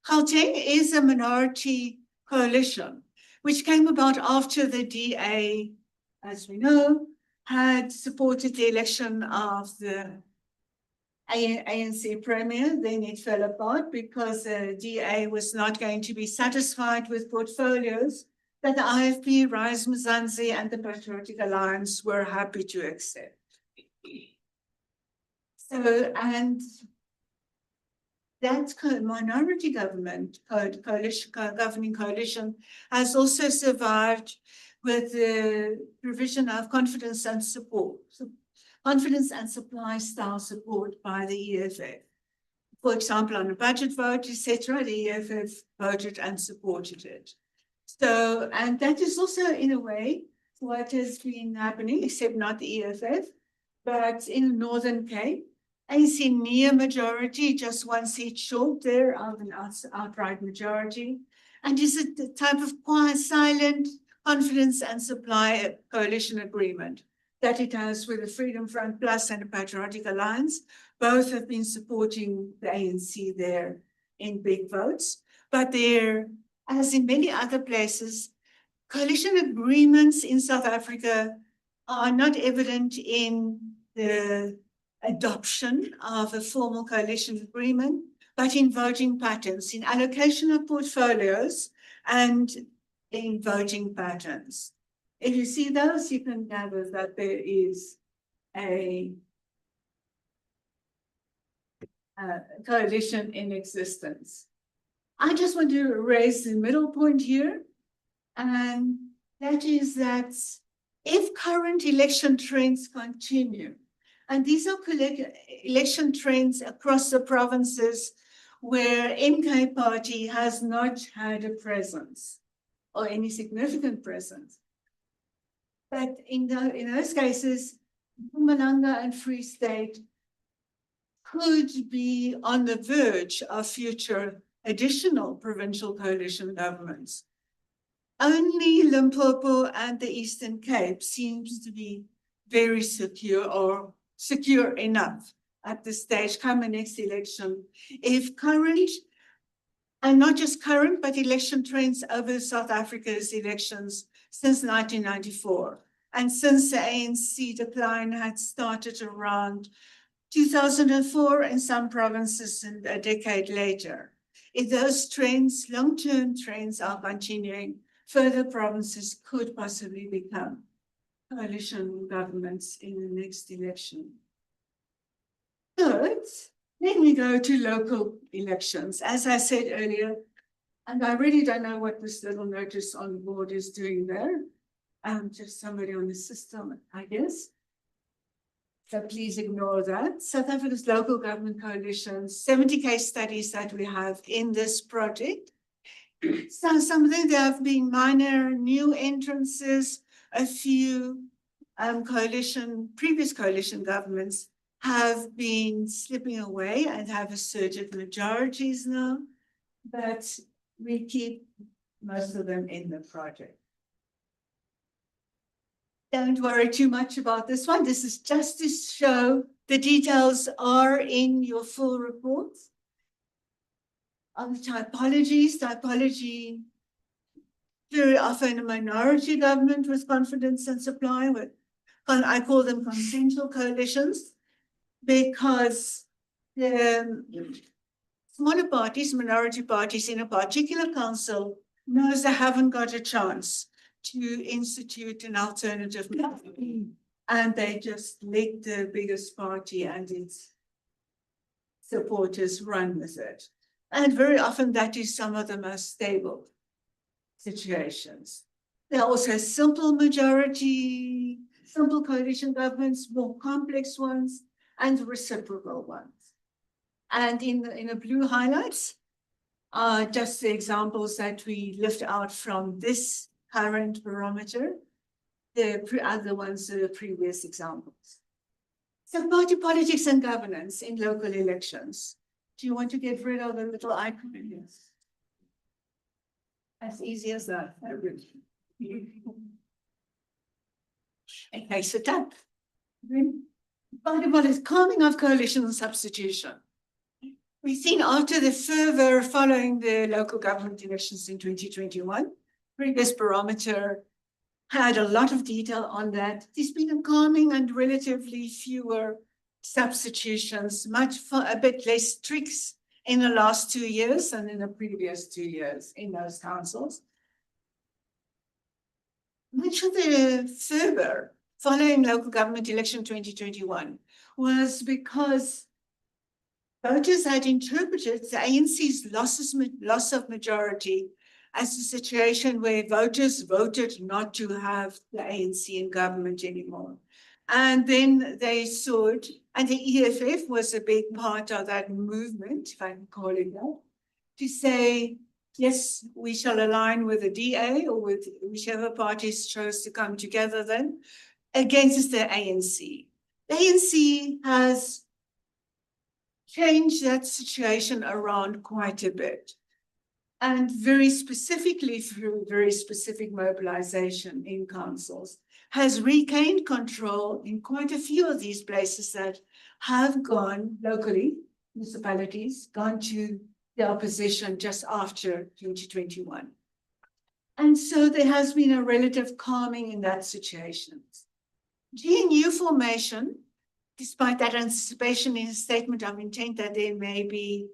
Gauteng is a minority coalition, which came about after the DA, as we know, had supported the election of the ANC premier. Then it fell apart because the DA was not going to be satisfied with portfolios that the IFP, Rise Mzansi, and the Patriotic Alliance were happy to accept. So, and that minority government, governing coalition, has also survived with the provision of confidence and support, confidence and supply style support by the EFF. For example, on a budget vote, etc., the EFF voted and supported it. So, and that is also in a way what has been happening, except not the EFF, but in the Northern Cape. ANC near majority, just one seat short there of an outright majority. And is it the type of quiet, silent confidence and supply coalition agreement that it has with the Freedom Front Plus and the Patriotic Alliance. Both have been supporting the ANC there in big votes. But there, as in many other places, coalition agreements in South Africa are not evident in the adoption of a formal coalition agreement, but in voting patterns, in allocation of portfolios and in voting patterns. If you see those, you can gather that there is a coalition in existence. I just want to raise the middle point here, and that is that if current election trends continue, and these are election trends across the provinces where MK Party has not had a presence or any significant presence. But in those cases, Mpumalanga and Free State could be on the verge of future additional provincial coalition governments. Only Limpopo and the Eastern Cape seems to be very secure or secure enough at this stage come the next election. If current, and not just current, but election trends over South Africa's elections since 1994, and since the ANC decline had started around 2004 in some provinces and a decade later. If those trends, long-term trends are continuing, further provinces could possibly become coalition governments in the next election. Third, then we go to local elections. As I said earlier, and I really don't know what this little notice on the board is doing there. Just somebody on the system, I guess. So please ignore that. South Africa's local government coalitions, 70 case studies that we have in this project. So some of them, there have been minor new entrances, a few previous coalition governments have been slipping away and have asserted majorities now, but we keep most of them in the project. Don't worry too much about this one. This is just to show the details are in your full reports. On the typology, very often a minority government with confidence and supply. I call them consensual coalitions because the smaller parties, minority parties in a particular council knows they haven't got a chance to institute an alternative method, and they just let the biggest party and its supporters run with it. And very often that is some of the most stable situations. There are also simple coalition governments, more complex ones, and reciprocal ones. And in the blue highlights are just the examples that we lift out from this current barometer. The other ones are the previous examples. So party politics and governance in local elections. Do you want to get rid of the little icon? Yes. As easy as that. Okay, so that. Party politics, calming of coalition and substitution. We've seen after the fervor following the local government elections in 2021, previous barometer had a lot of detail on that. There's been a calming and relatively fewer substitutions, a bit less tricks in the last 2 years than in the previous 2 years in those councils. Much of the fervor following local government election 2021 was because voters had interpreted the ANC's loss of majority as a situation where voters voted not to have the ANC in government anymore. And then they saw it, and the EFF was a big part of that movement, if I can call it that, to say, yes, we shall align with the DA or with whichever parties chose to come together then against the ANC. The ANC has changed that situation around quite a bit, and very specifically through very specific mobilization in councils. has regained control in quite a few of these places that have gone locally, municipalities, gone to the opposition just after 2021. And so there has been a relative calming in that situation. GNU formation, despite that anticipation in a statement of intent that there may be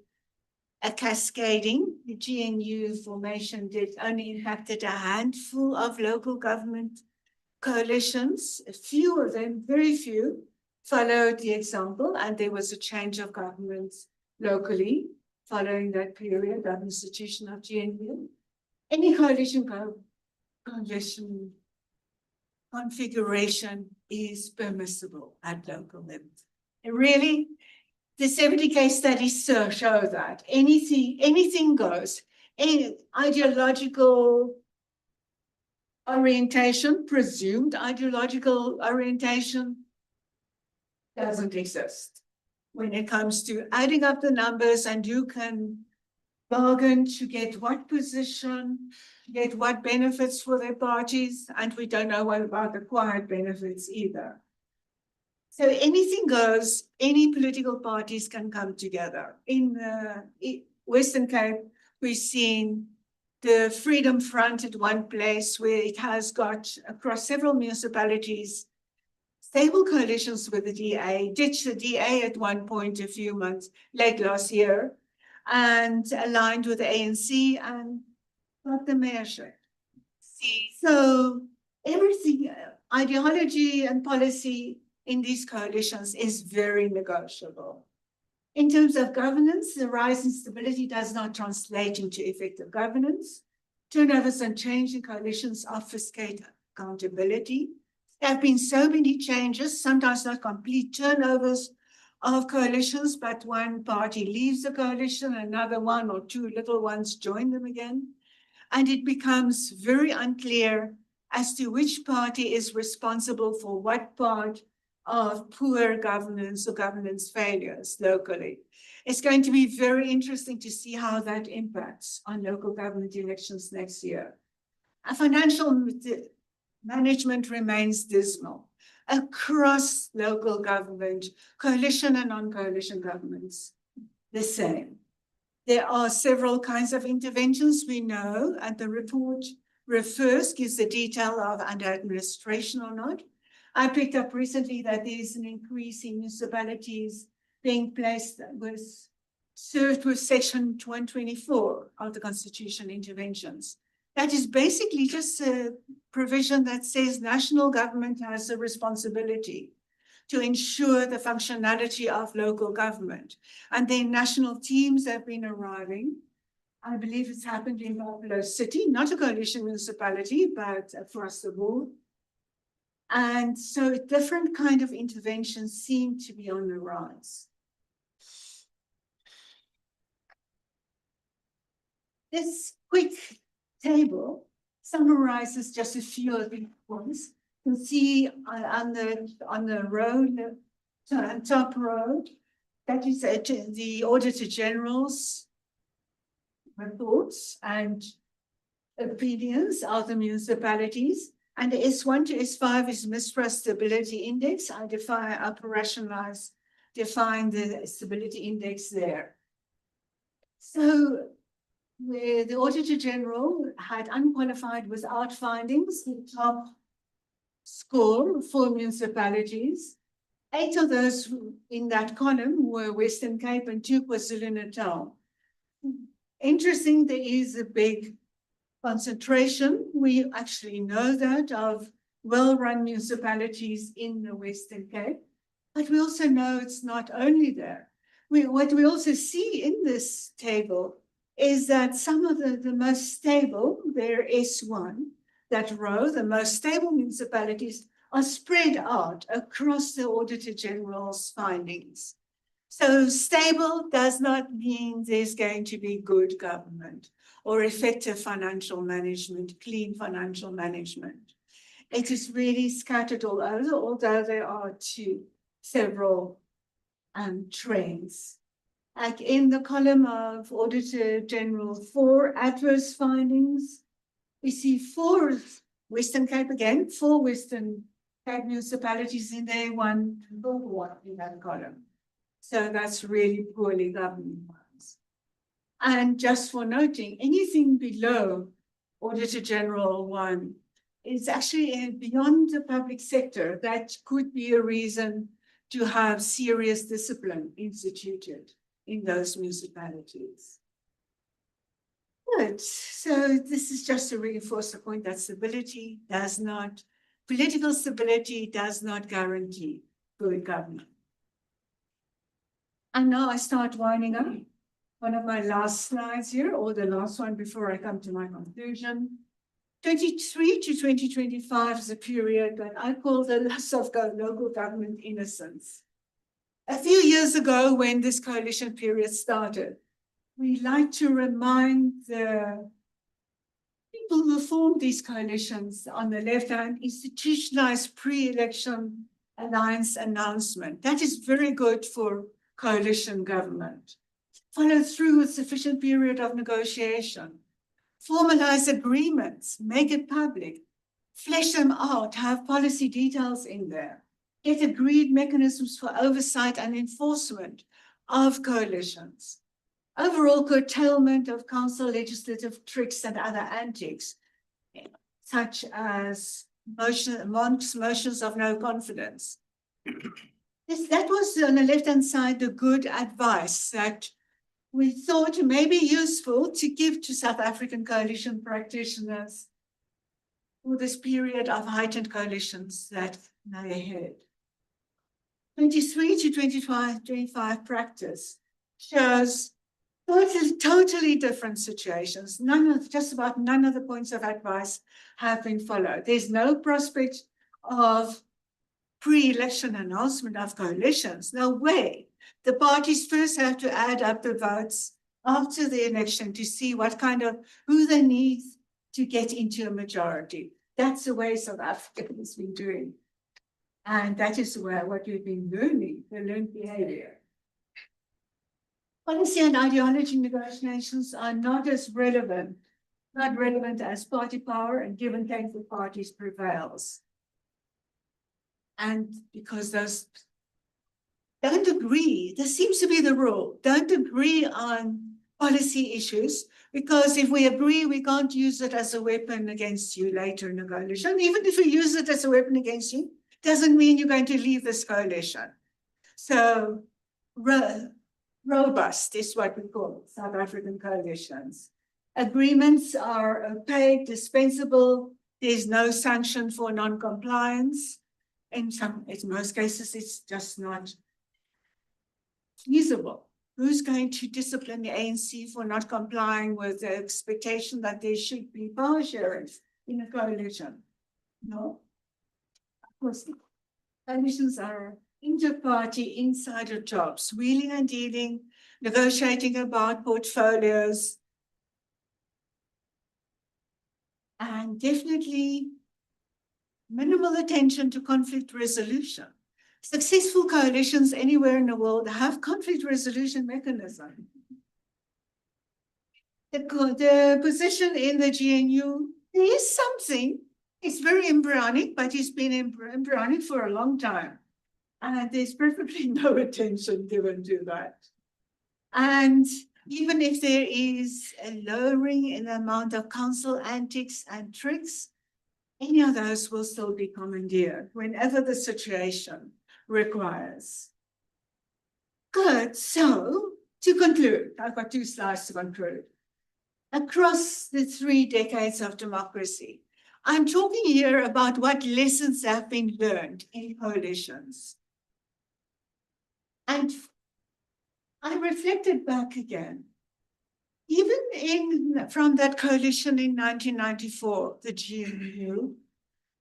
a cascading, the GNU formation did only impacted a handful of local government coalitions. A few of them, very few, followed the example, and there was a change of governments locally following that period of institution of GNU. Any coalition configuration is permissible at local level. And really, the 70 case studies show that anything goes. Any ideological orientation, presumed ideological orientation, doesn't exist. When it comes to adding up the numbers and who can bargain to get what position, get what benefits for their parties, and we don't know what about acquired benefits either. So anything goes, any political parties can come together. In the Western Cape, we've seen the Freedom Front at one place where it has got across several municipalities stable coalitions with the DA, ditched the DA at one point a few months late last year, and aligned with the ANC and got the mayorship. So everything, ideology and policy in these coalitions is very negotiable. In terms of governance, the rise in stability does not translate into effective governance. Turnovers and change in coalitions obfuscate accountability. There have been so many changes, sometimes not complete turnovers of coalitions, but one party leaves the coalition, another one or two little ones join them again. And it becomes very unclear as to which party is responsible for what part of poor governance or governance failures locally. It's going to be very interesting to see how that impacts on local government elections next year. And financial management remains dismal across local government, coalition and non-coalition governments, the same. There are several kinds of interventions we know, and the report gives the detail of under administration or not. I picked up recently that there is an increase in municipalities being served with Section 124 of the Constitution interventions. That is basically just a provision that says national government has a responsibility to ensure the functionality of local government. And then national teams have been arriving. I believe it's happened in Buffalo City, not a coalition municipality, but across the board. And so different kind of interventions seem to be on the rise. This quick table summarizes just a few of the points. You can see on the road, top row, that is the Auditor General's thoughts and opinions of the municipalities. And the S1 to S5 is MISTRA Stability Index. I define the stability index there. So where the Auditor General had unqualified without findings, the top score for municipalities. 8 of those in that column were Western Cape and 2 KwaZulu-Natal. Interesting, there is a big concentration. We actually know that of well-run municipalities in the Western Cape, but we also know it's not only there. What we also see in this table is that some of the most stable, their S1, that row, the most stable municipalities are spread out across the Auditor General's findings. So stable does not mean there's going to be good government or effective financial management, clean financial management. It is really scattered all over, although there are several trends. Like in the column of Auditor General 4 adverse findings, we see 4 Western Cape again, 4 Western Cape municipalities in there, 1 in that column. So that's really poorly governed ones. And just for noting, anything below Auditor General 1 is actually beyond the public sector. That could be a reason to have serious discipline instituted in those municipalities. Good. So this is just to reinforce the point that political stability does not guarantee good government. And now I start winding up. One of my last slides here, or the last one before I come to my conclusion. 23 to 2025 is a period that I call the loss of local government innocence. A few years ago, when this coalition period started, we like to remind the people who formed these coalitions on the left hand, institutionalized pre-election alliance announcement. That is very good for coalition government. Follow through with sufficient period of negotiation. Formalize agreements, make it public, flesh them out, have policy details in there, get agreed mechanisms for oversight and enforcement of coalitions. Overall curtailment of council legislative tricks and other antics, such as motions of no confidence. That was on the left-hand side, the good advice that we thought may be useful to give to South African coalition practitioners for this period of heightened coalitions that lay ahead. 23 to 25 practice shows totally different situations. Just about none of the points of advice have been followed. There's no prospect of pre-election announcement of coalitions. No way. The parties first have to add up the votes after the election to see who they need to get into a majority. That's the way South Africa has been doing. And that is what we've been learning, the learned behavior. Policy and ideology negotiations are not relevant as party power and give and take for parties prevails. And because those don't agree, this seems to be the rule, don't agree on policy issues, because if we agree, we can't use it as a weapon against you later in a coalition. Even if we use it as a weapon against you, doesn't mean you're going to leave this coalition. So robust is what we call South African coalitions. Agreements are opaque, dispensable. There's no sanction for non-compliance. In most cases, it's just not feasible. Who's going to discipline the ANC for not complying with the expectation that there should be power sharing in a coalition? No. Of course, coalitions are inter-party insider jobs, wheeling and dealing, negotiating about portfolios, and definitely minimal attention to conflict resolution. Successful coalitions anywhere in the world have conflict resolution mechanism. The position in the GNU, there is something, it's very embryonic, but it's been embryonic for a long time. And there's perfectly no attention given to that. And even if there is a lowering in the amount of council antics and tricks, any of those will still be commandeered whenever the situation requires. Good, so to conclude, I've got 2 slides to conclude. Across the 3 decades of democracy, I'm talking here about what lessons have been learned in coalitions. And I reflected back again, even from that coalition in 1994, the GNU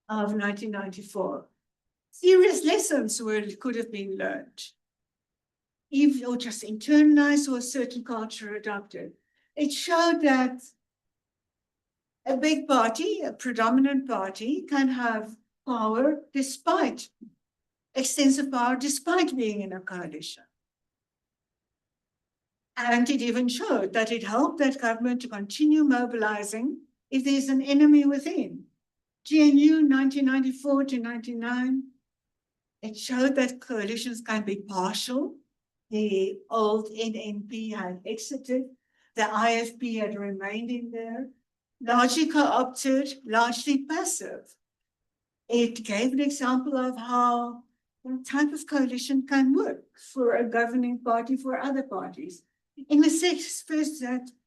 of 1994, serious lessons could have been learned, even or just internalized or a certain culture adopted. It showed that a big party, a predominant party, can have power despite extensive power, despite being in a coalition. And it even showed that it helped that government to continue mobilizing if there's an enemy within. GNU 1994 to 99, it showed that coalitions can be partial. The old NNP had exited, the IFP had remained in there, largely co-opted, largely passive. It gave an example of how that type of coalition can work for a governing party for other parties. In the first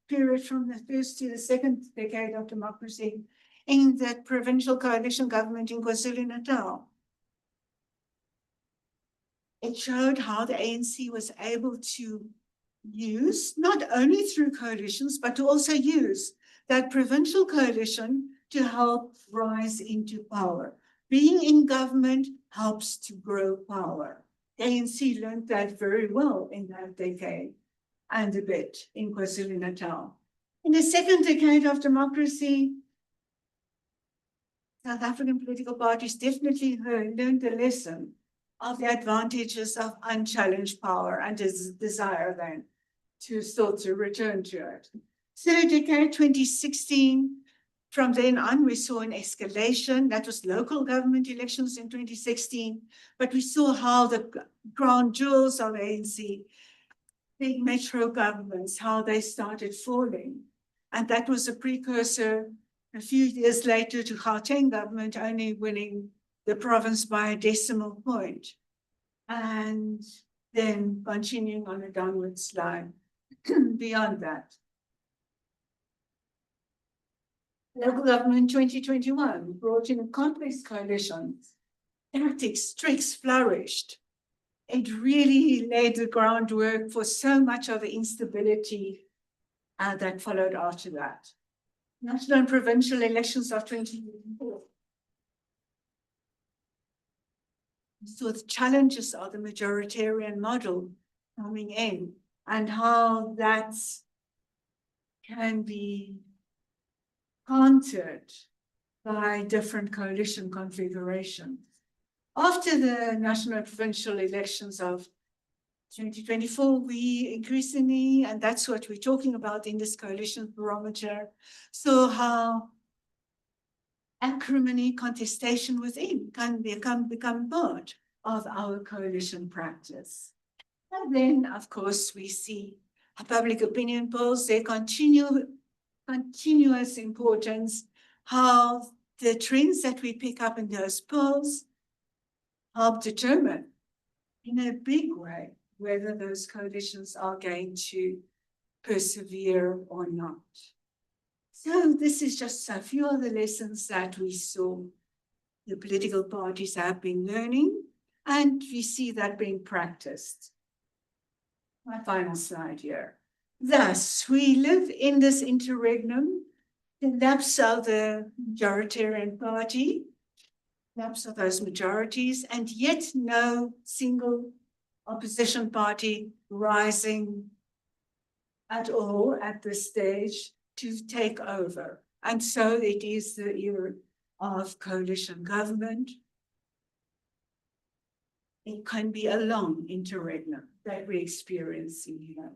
period from the first to the second decade of democracy, in that provincial coalition government in KwaZulu-Natal, it showed how the ANC was able to use, not only through coalitions, but to also use that provincial coalition to help rise into power. Being in government helps to grow power. The ANC learned that very well in that decade and a bit in KwaZulu-Natal. In the second decade of democracy, South African political parties definitely learned the lesson of the advantages of unchallenged power and his desire then to start to return to it. Third decade, 2016, from then on, we saw an escalation. That was local government elections in 2016, but we saw how the crown jewels of ANC, big metro governments, how they started falling. And that was a precursor a few years later to Gauteng government only winning the province by a decimal point, and then continuing on a downward slide beyond that. Local government 2021 brought in a complex coalition. Tactics, tricks flourished. It really laid the groundwork for so much of the instability that followed after that. National and provincial elections of 2024. So the challenges of the majoritarian model coming in and how that can be countered by different coalition configurations. After the national and provincial elections of 2024, we increasingly, and that's what we're talking about in this Coalitions Barometer, so how acrimony, contestation within can become part of our coalition practice. And then, of course, we see public opinion polls, they continuous importance, how the trends that we pick up in those polls help determine in a big way whether those coalitions are going to persevere or not. So this is just a few of the lessons that we saw the political parties have been learning, and we see that being practiced. My final slide here. Thus, we live in this interregnum, the lapse of the majoritarian party, lapse of those majorities, and yet no single opposition party rising at all at this stage to take over. And so it is the era of coalition government. It can be a long interregnum that we're experiencing here.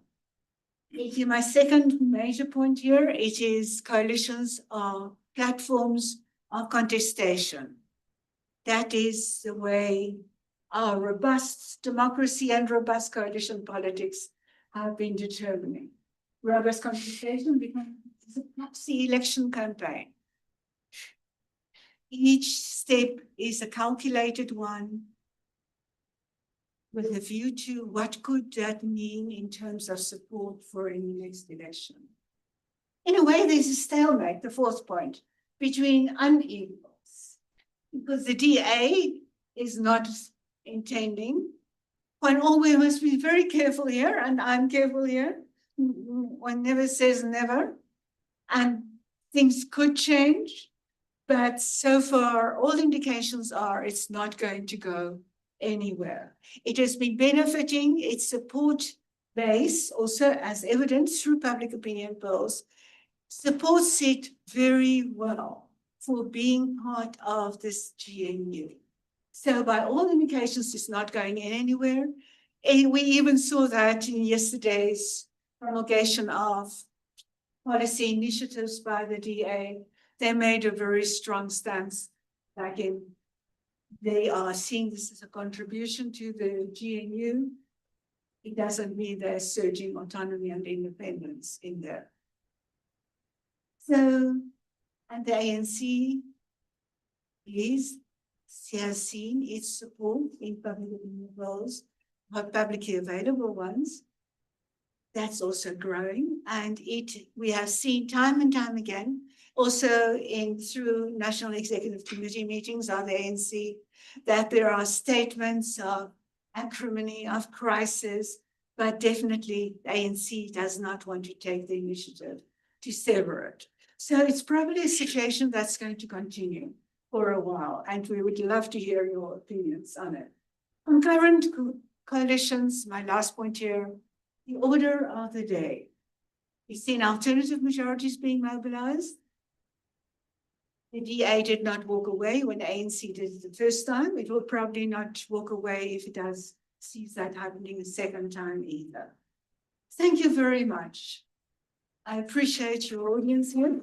My second major point here, it is coalitions are platforms of contestation. That is the way our robust democracy and robust coalition politics have been determining. Robust contestation becomes a proxy election campaign. Each step is a calculated one with a view to what could that mean in terms of support for any next election. In a way, there's a stalemate, the fourth point, between unequals, because the DA is not intending. One always must be very careful here, and I'm careful here. One never says never, and things could change, but so far all indications are it's not going to go anywhere. It has been benefiting its support base, also as evidenced through public opinion polls, supports it very well for being part of this GNU. So by all indications, it's not going anywhere. And we even saw that in yesterday's promulgation of policy initiatives by the DA they made a very strong stance. Like they are seeing this as a contribution to the GNU. It doesn't mean they're surging autonomy and independence in there. So, and the ANC has seen its support in public roles, not publicly available ones. That's also growing, and we have seen time and time again, also through National Executive Committee meetings of the ANC, that there are statements of acrimony, of crisis, but definitely the ANC does not want to take the initiative to sever it. So it's probably a situation that's going to continue for a while, and we would love to hear your opinions on it. On current coalitions, my last point here, the order of the day. We've seen alternative majorities being mobilized. The DA did not walk away when the ANC did it the first time. It will probably not walk away if it does sees that happening a second time either. Thank you very much. I appreciate your audience here.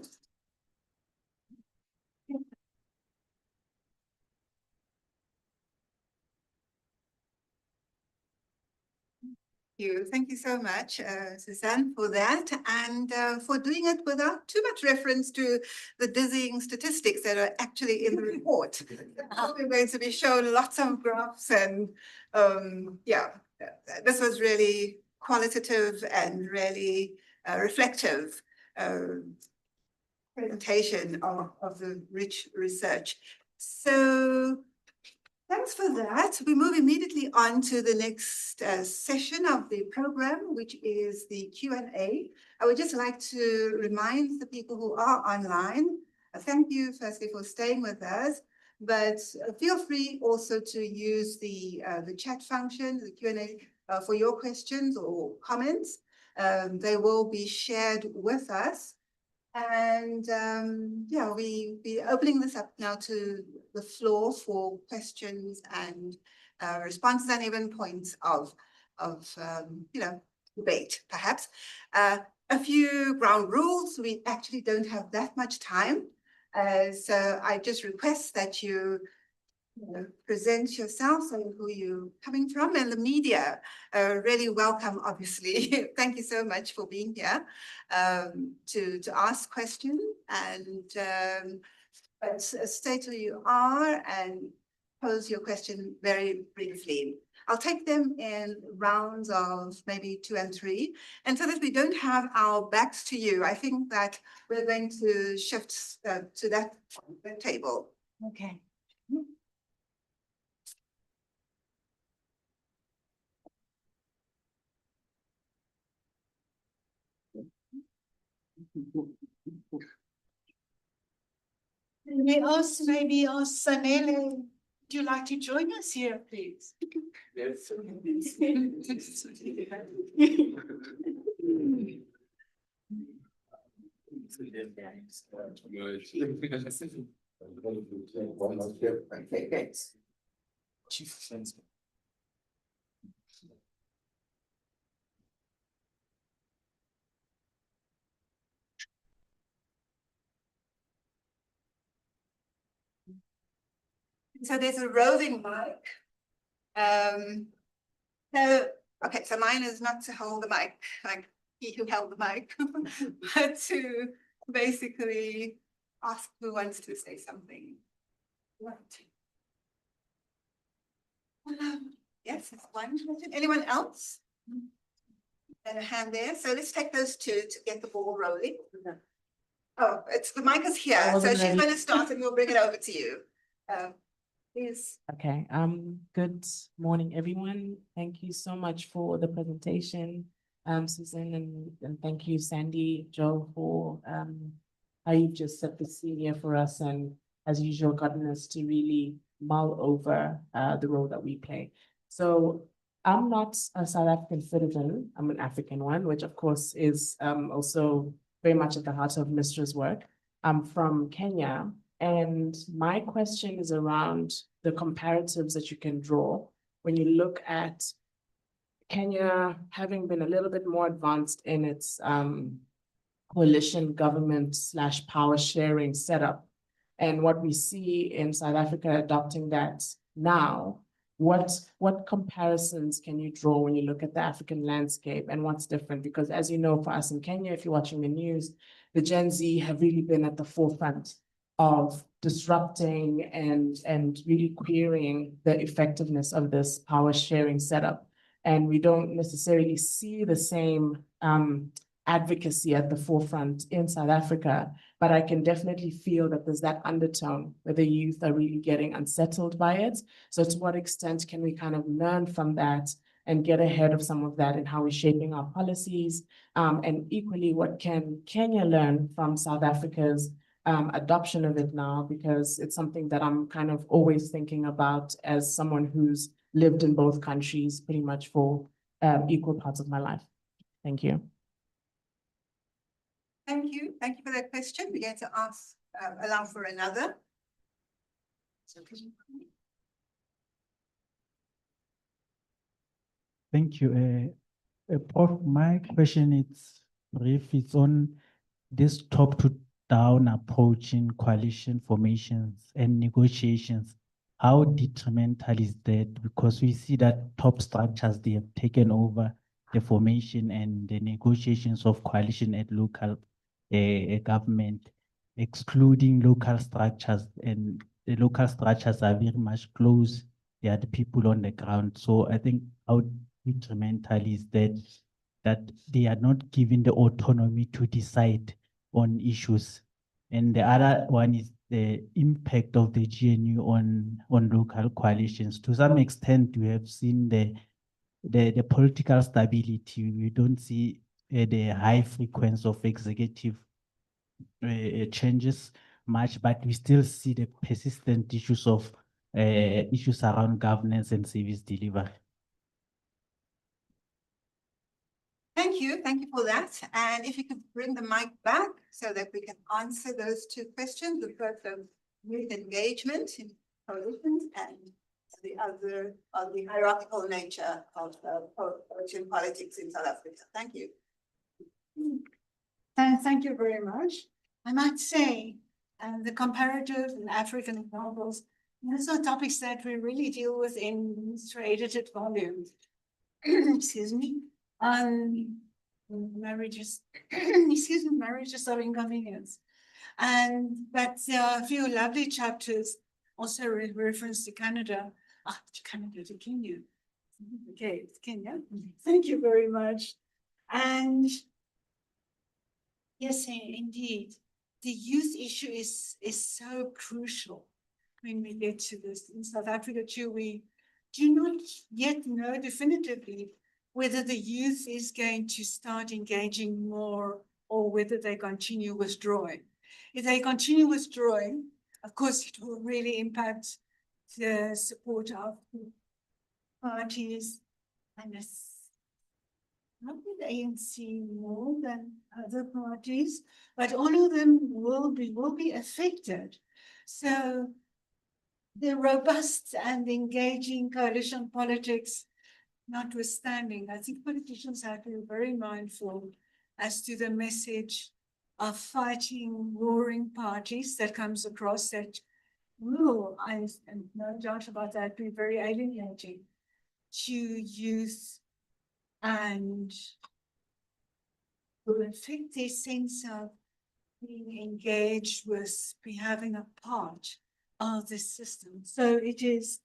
Thank you so much, Suzanne, for that, and for doing it without too much reference to the dizzying statistics that are actually in the report. We're going to be shown lots of graphs, and yeah, this was really qualitative and really reflective presentation of the rich research. So thanks for that. We move immediately on to the next session of the program, which is the Q&A. I would just like to remind the people who are online, thank you firstly for staying with us, but feel free also to use the chat function, the Q&A for your questions or comments. They will be shared with us. And yeah, we'll be opening this up now to the floor for questions and responses, and even points of debate, perhaps. A few ground rules. We actually don't have that much time. So I just request that you present yourself and who you're coming from, and the media really welcome, obviously. Thank you so much for being here to ask questions, and but state who you are and pose your question very briefly. I'll take them in rounds of maybe 2 and 3, and so that we don't have our backs to you, I think that we're going to shift to that table. Okay. May ask, maybe ask Sanele, would you like to join us here, please? Yes. Chief Friends. So there's a roving mic. So, okay, so mine is not to hold the mic, like he who held the mic, but to basically ask who wants to say something. Right. Yes, that's one question. Anyone else? And a hand there. So let's take those 2 to get the ball rolling. Oh, the mic is here, so she's going to start and we'll bring it over to you. Please. Okay, good morning, everyone. Thank you so much for the presentation, Susan, and thank you, Sandy, Joe, for how you've just set the scene here for us, and as usual, gotten us to really mull over the role that we play. So I'm not a South African citizen, I'm an African one, which of course is also very much at the heart of MISTRA's work. I'm from Kenya. And my question is around the comparatives that you can draw when you look at Kenya having been a little bit more advanced in its coalition government / power sharing setup. And what we see in South Africa adopting that now, what comparisons can you draw when you look at the African landscape and what's different? Because as you know, for us in Kenya, if you're watching the news, the Gen Z have really been at the forefront of disrupting and really querying the effectiveness of this power sharing setup. And we don't necessarily see the same advocacy at the forefront in South Africa, but I can definitely feel that there's that undertone where the youth are really getting unsettled by it. So to what extent can we kind of learn from that and get ahead of some of that in how we're shaping our policies? And equally, what can Kenya learn from South Africa's adoption of it now? Because it's something that I'm kind of always thinking about as someone who's lived in both countries pretty much for equal parts of my life. Thank you. Thank you. Thank you for that question. We're going to ask, allow for another. Thank you. Prof, my question is brief. It's on this top to down approach in coalition formations and negotiations. How detrimental is that? Because we see that top structures, they have taken over the formation and the negotiations of coalition at local government, excluding local structures, and the local structures are very much close. They are the people on the ground. So I think how detrimental is that they are not given the autonomy to decide on issues. And the other one is the impact of the GNU on local coalitions. To some extent, we have seen the political stability. We don't see the high frequency of executive changes much, but we still see the persistent issues of issues around governance and service delivery. Thank you for that. And if you could bring the mic back so that we can answer those two questions, the first of youth engagement in coalitions and the other of the hierarchical nature of coalition politics in South Africa. Thank you. Thank you very much. I might say, the comparative and African examples, those are topics that we really deal with in MISTRA edited volumes. Excuse me. Marriages, excuse me, marriages of inconvenience. But there are a few lovely chapters also reference to Canada. To Kenya. Okay, it's Kenya. Thank you very much. And yes, indeed, the youth issue is so crucial when we get to this. In South Africa too, we do not yet know definitively whether the youth is going to start engaging more or whether they continue withdrawing. If they continue withdrawing, of course, it will really impact the support of parties, and not the ANC more than other parties, but all of them will be affected. So the robust and engaging coalition politics notwithstanding, I think politicians have to be very mindful as to the message of fighting warring parties that comes across that will, and no doubt about that, be very alienating to youth and will affect their sense of being engaged with, be having a part of the system. So it is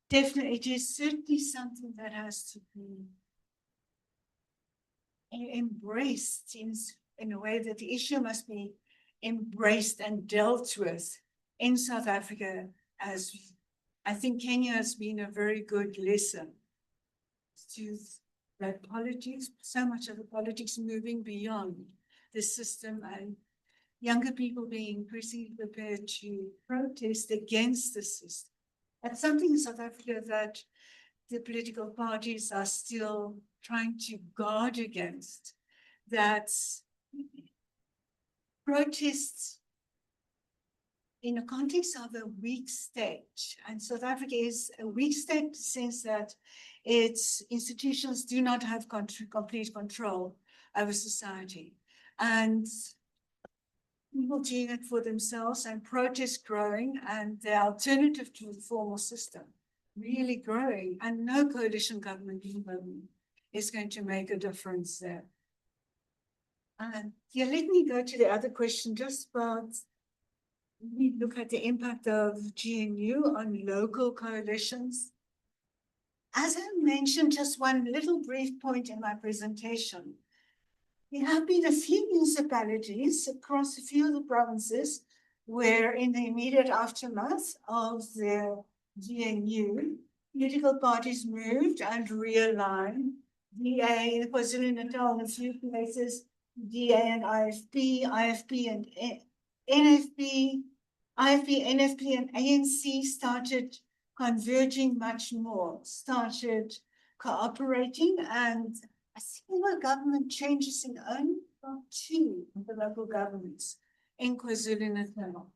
definitely, it is certainly something that has to be embraced in a way that the issue must be embraced and dealt with in South Africa, as I think Kenya has been a very good lesson to that politics, so much of the politics moving beyond the system and younger people being increasingly prepared to protest against the system. That's something in South Africa that the political parties are still trying to guard against, that protests in the context of a weak state, and South Africa is a weak state in the sense that its institutions do not have complete control over society. and people doing it for themselves and protests growing and the alternative to the formal system really growing, and no coalition government even is going to make a difference there. And yeah, let me go to the other question just about, we look at the impact of GNU on local coalitions. As I mentioned, just one little brief point in my presentation, there have been a few municipalities across a few of the provinces where in the immediate aftermath of the GNU, political parties moved and realigned. DA in KwaZulu-Natal in a few places, DA and IFP, IFP and NFP, IFP, NFP and ANC started converging much more, started cooperating, and a single government changes in only about 2 of the local governments in KwaZulu-Natal.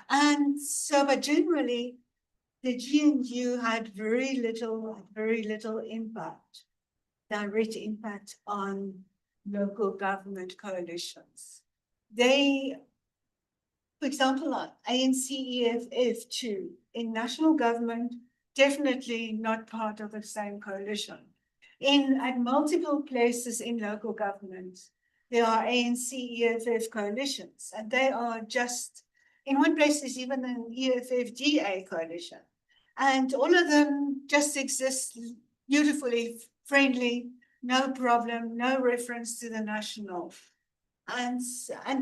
And so, but generally, the GNU had very little impact, direct impact on local government coalitions. They, for example, ANC EFF too, in national government, definitely not part of the same coalition. At multiple places in local government, there are ANC EFF coalitions, and they are just, in one place there's even an EFF DA coalition. And all of them just exist beautifully, friendly, no problem, no reference to the national. And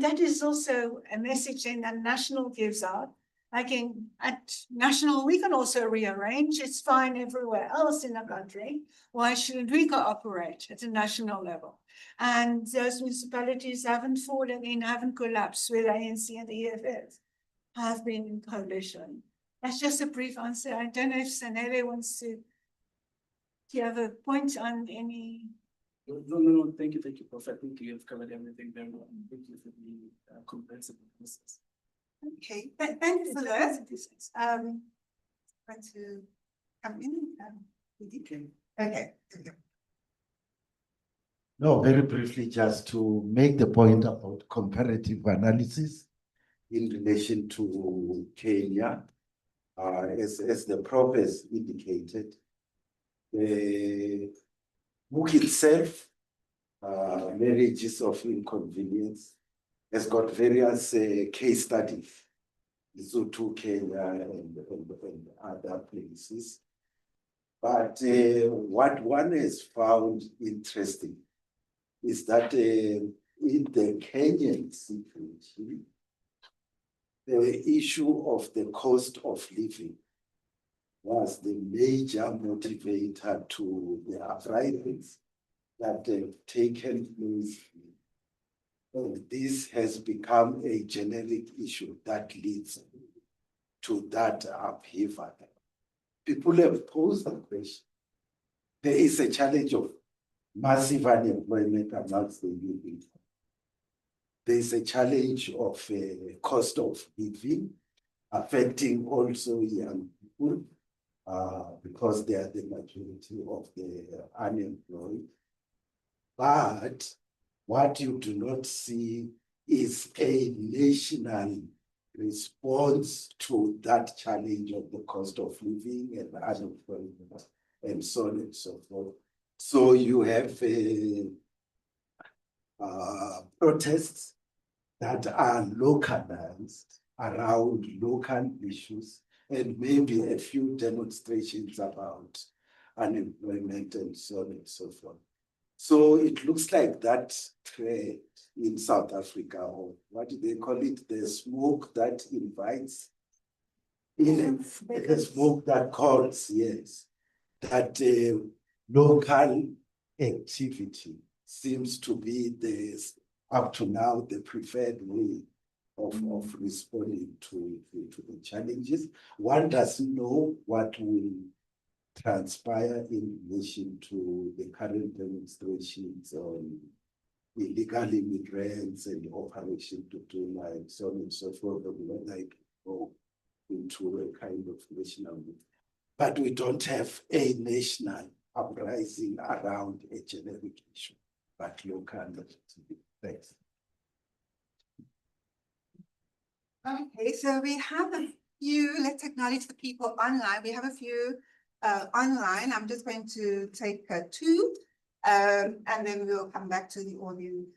that is also a message in that national gives out. Like at national, we can also rearrange. It's fine everywhere else in the country. Why shouldn't we cooperate at a national level? And those municipalities haven't fallen in, haven't collapsed, where the ANC and the EFF have been in coalition. That's just a brief answer. I don't know if Sanele wants to. Do you have a point on any? No, thank you, Prof. I think you have covered everything very well. Thank you for the comprehensive analysis. Okay, thank you for that. Want to come in? Okay. No, very briefly, just to make the point about comparative analysis in relation to Kenya, as the Prof has indicated, the book itself, Marriages of Inconvenience, has got various case studies, Lesotho, Kenya, and other places. But what one has found interesting is that in the Kenyan situation, the issue of the cost of living was the major motivator to the uprisings that have taken place. And this has become a generic issue that leads to that upheaval. People have posed the question. There is a challenge of massive unemployment amongst the youth. There is a challenge of cost of living affecting also young people because they are the majority of the unemployed. But what you do not see is a national response to that challenge of the cost of living and unemployment and so on and so forth. So you have protests that are localized around local issues and maybe a few demonstrations about unemployment and so on and so forth. So it looks like that trend in South Africa, or what do they call it? The smoke that invites, the smoke that calls, yes. That local activity seems to be up to now, the preferred way of responding to the challenges. One doesn't know what will transpire in relation to the current demonstrations on illegal immigrants and Operation Tutuma and so on and so forth, whether it will go into a kind of national movement. But we don't have a national uprising around a generic issue, but local. Thanks. Okay, so we have a few, let's acknowledge the people online. We have a few online. I'm just going to take two. And then we'll come back to the audience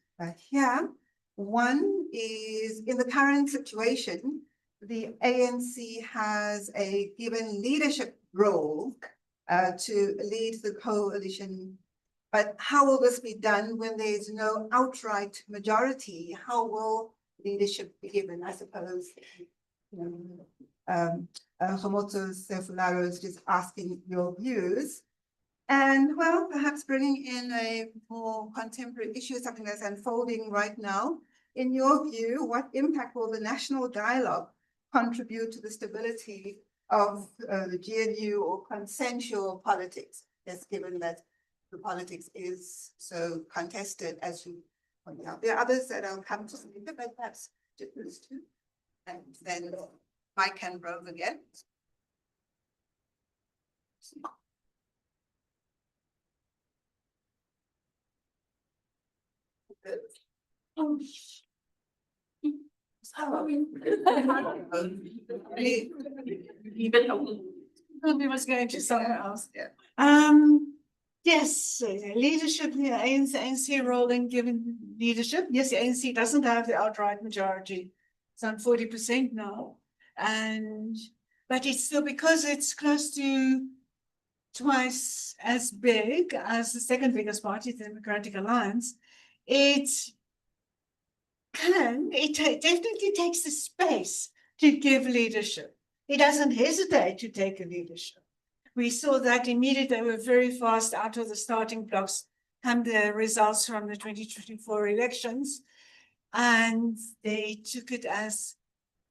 here. One is, in the current situation, the ANC has a given leadership role to lead the coalition. But how will this be done when there's no outright majority? How will leadership be given? I suppose, Homoto Sefularo is just asking your views. And well, perhaps bringing in a more contemporary issue, something that's unfolding right now. In your view, what impact will the national dialogue contribute to the stability of the GNU or consensual politics? Just given that the politics is so contested, as you point out. There are others that I'll come to, but perhaps just those two. And then Mike and Rove again. Oh. He was going to somewhere else. Yes, leadership, the ANC role in giving leadership. Yes, the ANC doesn't have the outright majority. It's on 40% now. But it's still, because it's close to twice as big as the second biggest party, the Democratic Alliance, it definitely takes the space to give leadership. It doesn't hesitate to take a leadership. We saw that immediately. They were very fast out of the starting blocks come the results from the 2024 elections, and they took it as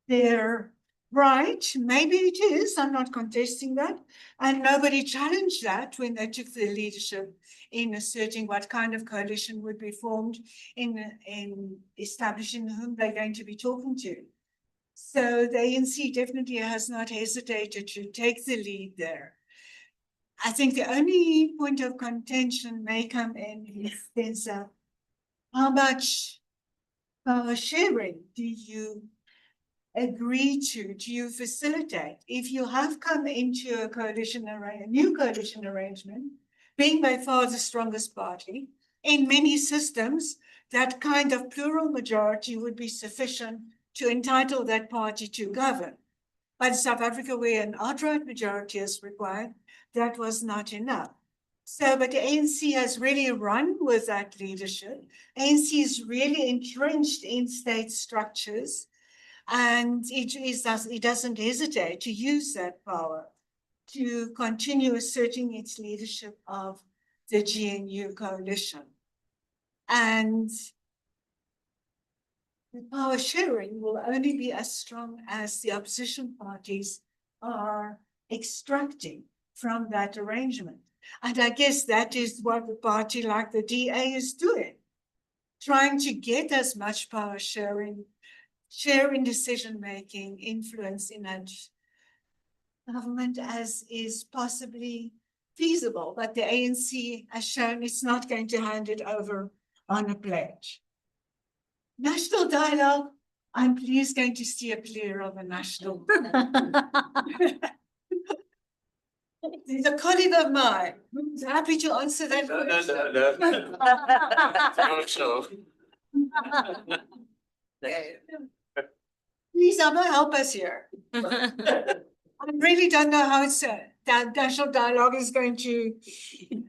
their right. Maybe it is, I'm not contesting that, and nobody challenged that when they took the leadership in asserting what kind of coalition would be formed in establishing whom they're going to be talking to. So the ANC definitely has not hesitated to take the lead there. I think the only point of contention may come in if there's how much power sharing do you agree to? Do you facilitate? If you have come into a coalition a new coalition arrangement, being by far the strongest party, in many systems, that kind of plural majority would be sufficient to entitle that party to govern. But in South Africa, where an outright majority is required, that was not enough. So, but the ANC has really run with that leadership. ANC is really entrenched in state structures, and it doesn't hesitate to use that power to continue asserting its leadership of the GNU coalition. And the power sharing will only be as strong as the opposition parties are extracting from that arrangement. And I guess that is what the party like the DA is doing, trying to get as much power sharing, share in decision-making, influence in that government as is possibly feasible. But the ANC has shown it's not going to hand it over on a pledge. National dialogue, I'm please going to steer clear of a national. There's a colleague of mine who's happy to answer that question. Please, Amma, help us here. I really don't know how it's that national dialogue is going to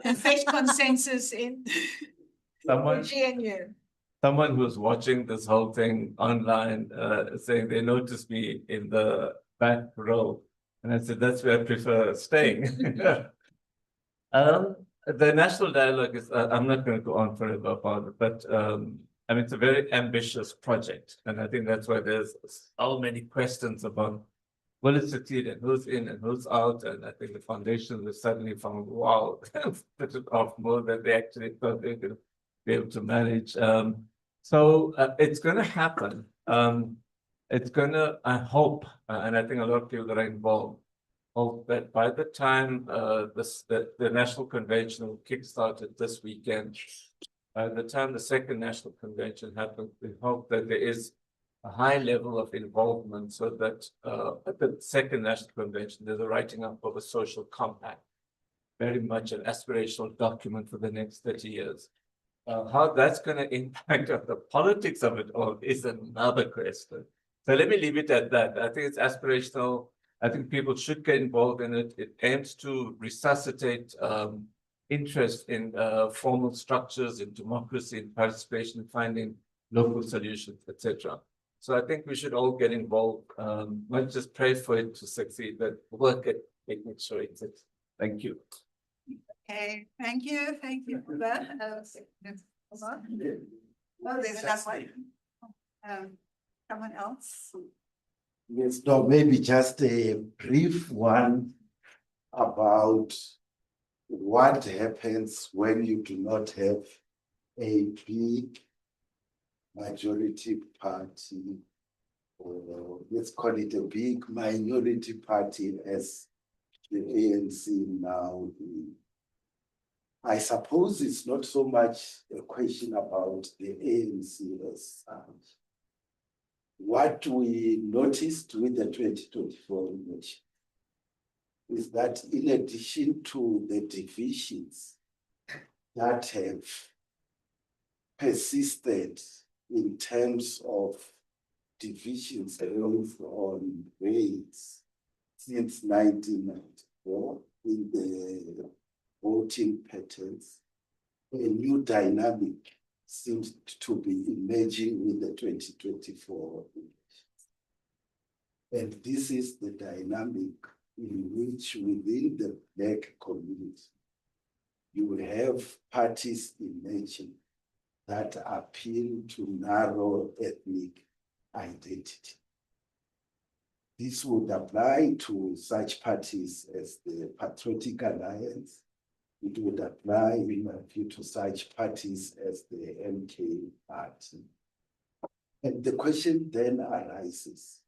affect consensus in GNU. Someone who's watching this whole thing online saying they noticed me in the back row. And I said, that's where I prefer staying. The national dialogue is, I'm not going to go on forever about it, but I mean, it's a very ambitious project. And I think that's why there's so many questions about will it succeed and who's in and who's out. And I think the foundation has suddenly found, wow, put it off more than they actually thought they could be able to manage. So it's going to happen. It's going to, I hope, and I think a lot of people that are involved, hope that by the time the National Convention will kick-started this weekend, by the time the second National Convention happens, we hope that there is a high level of involvement so that at the second National Convention, there's a writing up of a social compact, very much an aspirational document for the next 30 years. How that's going to impact on the politics of it all is another question. So let me leave it at that. I think it's aspirational. I think people should get involved in it. It aims to resuscitate interest in formal structures, in democracy, in participation, in finding local solutions, etc. So I think we should all get involved, not just pray for it to succeed, but work at making sure it succeeds. Thank you. Okay, thank you for that. Hold on. Oh, there's another one. Someone else? Yes, no, maybe just a brief one about what happens when you do not have a big majority party, or let's call it a big minority party as the ANC now. I suppose it's not so much a question about the ANC as such. What we noticed with the 2024 election is that in addition to the divisions that have persisted in terms of divisions on race since 1994 in the voting patterns, a new dynamic seems to be emerging with the 2024 elections. And this is the dynamic in which within the Black community, you have parties emerging that appeal to narrow ethnic identity. This would apply to such parties as the Patriotic Alliance. It would apply, in my view, to such parties as the MK Party. And the question then arises,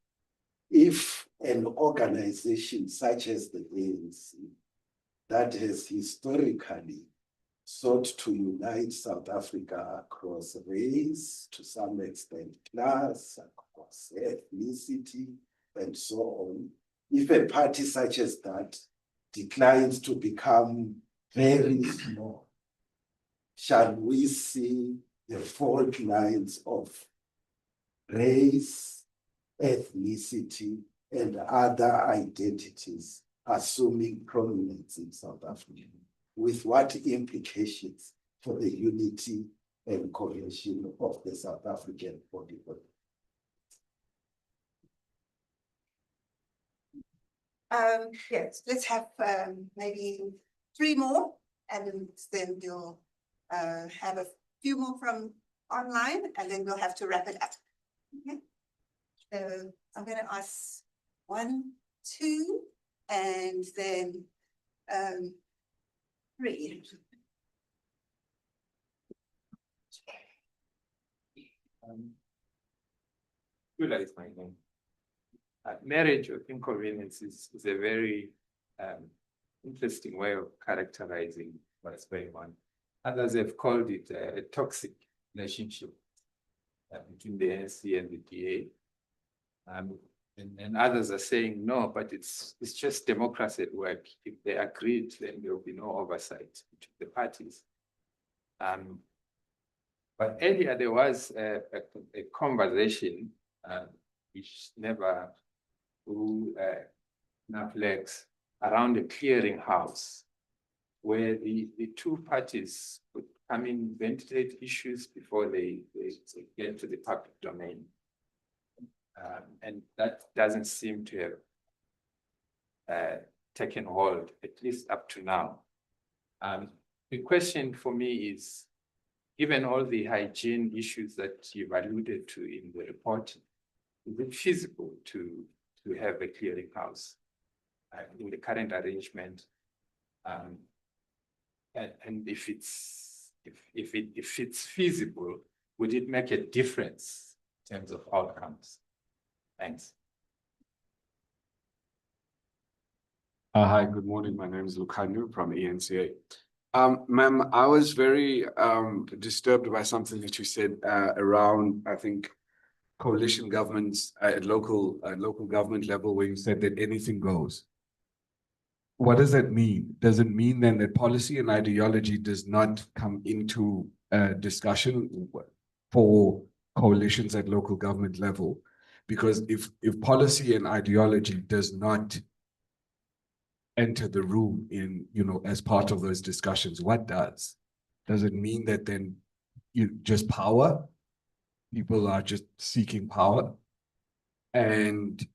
if an organization such as the ANC that has historically sought to unite South Africa across race, to some extent class, across ethnicity, and so on, if a party such as that declines to become very small, shall we see the fault lines of race, ethnicity, and other identities assuming prominence in South Africa? With what implications for the unity and cohesion of the South African body? Yes, let's have maybe 3 more, and then we'll have a few more from online, and then we'll have to wrap it up. Okay. So I'm going to ask 1, 2, and then 3. Gula is my name. Marriage of inconvenience is a very interesting way of characterizing what's going on. Others have called it a toxic relationship between the ANC and the DA. And others are saying no, but it's just democracy at work. If they agreed, then there will be no oversight between the parties. But earlier there was a conversation which never grew enough legs around a clearinghouse where the 2 parties would come in, ventilate issues before they get to the public domain. And that doesn't seem to have taken hold, at least up to now. The question for me is, given all the hygiene issues that you've alluded to in the report, is it feasible to have a clearinghouse in the current arrangement? And if it's feasible, would it make a difference in terms of outcomes? Thanks. Hi, good morning. My name is Lukanyu from ENCA. Ma'am, I was very disturbed by something that you said around, I think, coalition governments at local government level where you said that anything goes. What does that mean? Does it mean then that policy and ideology does not come into discussion for coalitions at local government level? Because if policy and ideology does not enter the room in, as part of those discussions, what does? Does it mean that then you just power? People are just seeking power? And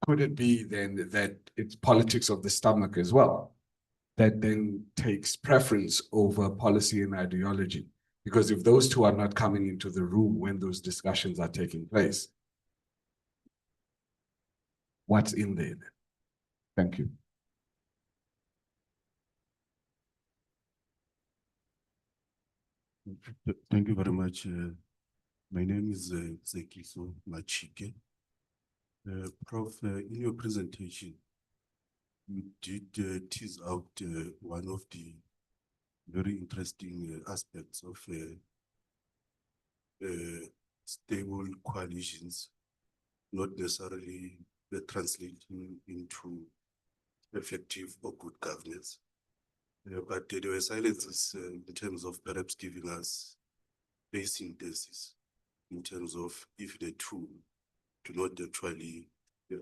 could it be then that it's politics of the stomach as well, that then takes preference over policy and ideology? Because if those two are not coming into the room when those discussions are taking place, what's in there then? Thank you. Thank you very much. My name is Zekiso Machike. Prof, in your presentation, you did tease out one of the very interesting aspects of stable coalitions, not necessarily translating into effective or good governance. But there were silences in terms of perhaps giving us basic indices in terms of if the two do not actually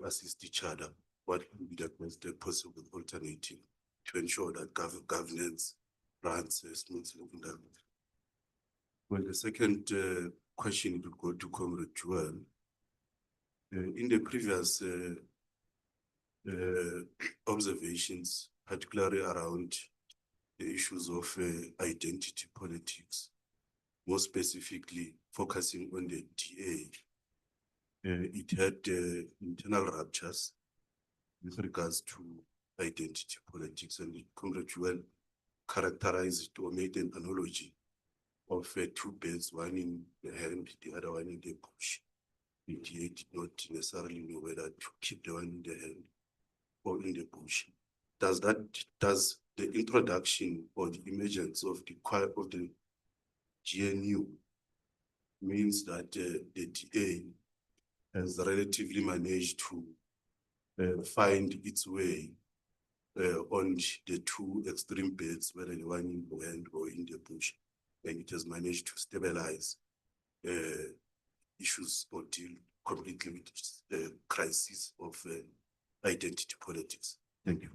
assist each other, what would be the possible alternative to ensure that governance runs smoothly? Well, the second question would go to Comrade Joel. In the previous observations, particularly around the issues of identity politics, more specifically focusing on the DA, it had internal ruptures with regards to identity politics, and Comrade Joel characterized or made an analogy of two birds, one in the hand, the other one in the bush. The DA did not necessarily know whether to keep the one in the hand or in the bush. Does the introduction or the emergence of the GNU means that the DA has relatively managed to find its way on the two extreme beds, whether the one in the hand or in the bush, and it has managed to stabilize issues or deal completely with the crisis of identity politics? Thank you.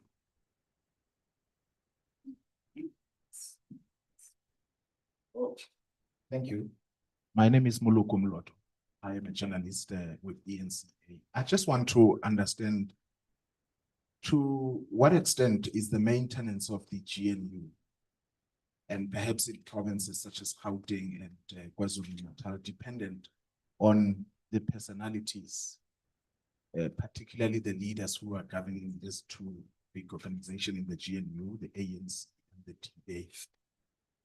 Thank you. My name is Muluku Mloto. I am a journalist with ENCA. I just want to understand to what extent is the maintenance of the GNU and perhaps in provinces such as Gauteng and KwaZulu-Natal dependent on the personalities, particularly the leaders who are governing these two big organizations in the GNU, the ANC and the TA.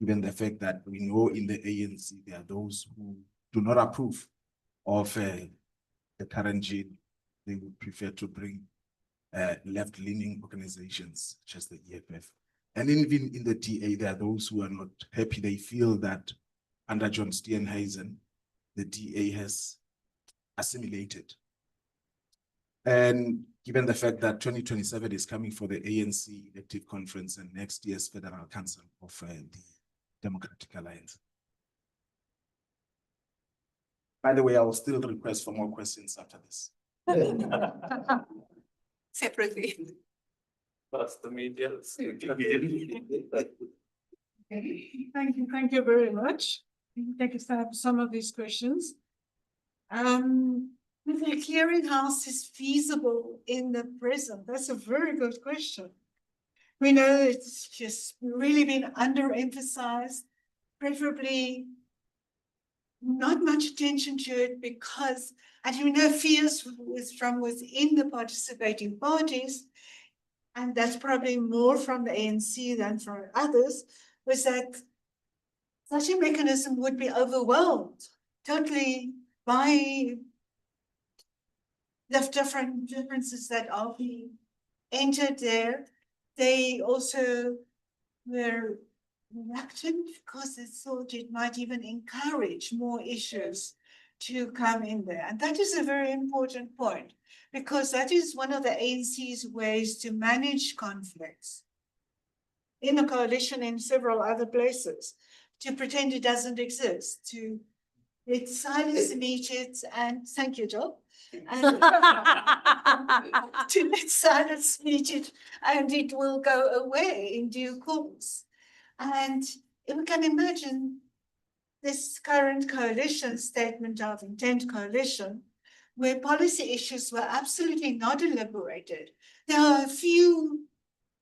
Given the fact that we know in the ANC, there are those who do not approve of the current gene. They would prefer to bring left-leaning organizations such as the EFF. And even in the TA, there are those who are not happy. They feel that under John Steenhuisen, the DA has assimilated. And given the fact that 2027 is coming for the ANC elective conference and next year's Federal Council of the Democratic Alliance. By the way, I will still request for more questions after this. Separately. That's the media. Thank you very much. Take us to some of these questions. Whether a clearinghouse is feasible in the present, that's a very good question. We know it's just really been underemphasized, preferably not much attention to it because, and you know, fears from within the participating parties, and that's probably more from the ANC than from others, was that such a mechanism would be overwhelmed totally by the differences that are being entered there. They also were reluctant because they thought it might even encourage more issues to come in there. And that is a very important point, because that is one of the ANC's ways to manage conflicts in a coalition in several other places, to pretend it doesn't exist, to let silence meet it, and thank you, Joel. And to let silence meet it, and it will go away in due course. And we can imagine this current coalition statement of intent coalition, where policy issues were absolutely not deliberated. There are a few,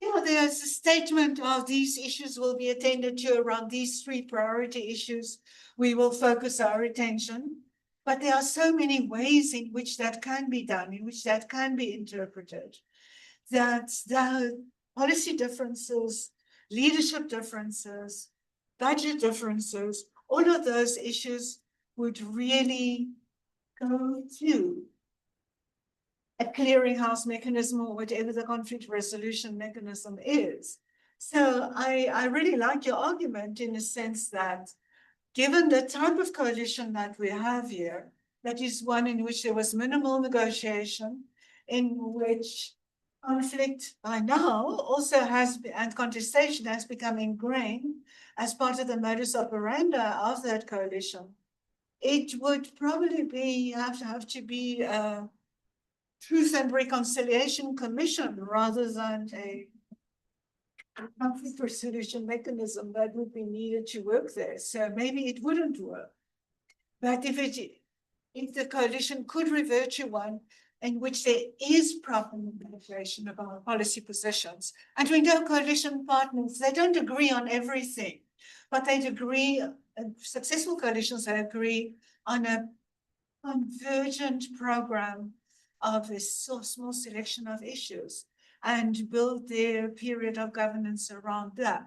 there's a statement of these issues will be attended to around these 3 priority issues. We will focus our attention. But there are so many ways in which that can be done, in which that can be interpreted, that the policy differences, leadership differences, budget differences, all of those issues would really go to a clearinghouse mechanism or whatever the conflict resolution mechanism is. So I really like your argument in the sense that given the type of coalition that we have here, that is one in which there was minimal negotiation, in which conflict by now also has, and contestation has become ingrained as part of the modus operandi of that coalition, it would probably be, have to be a Truth and Reconciliation Commission rather than a conflict resolution mechanism that would be needed to work there. So maybe it wouldn't work. But if the coalition could revert to one in which there is proper negotiation about policy positions, and we know coalition partners, they don't agree on everything, but they agree, successful coalitions, they agree on a convergent program of a small selection of issues and build their period of governance around that.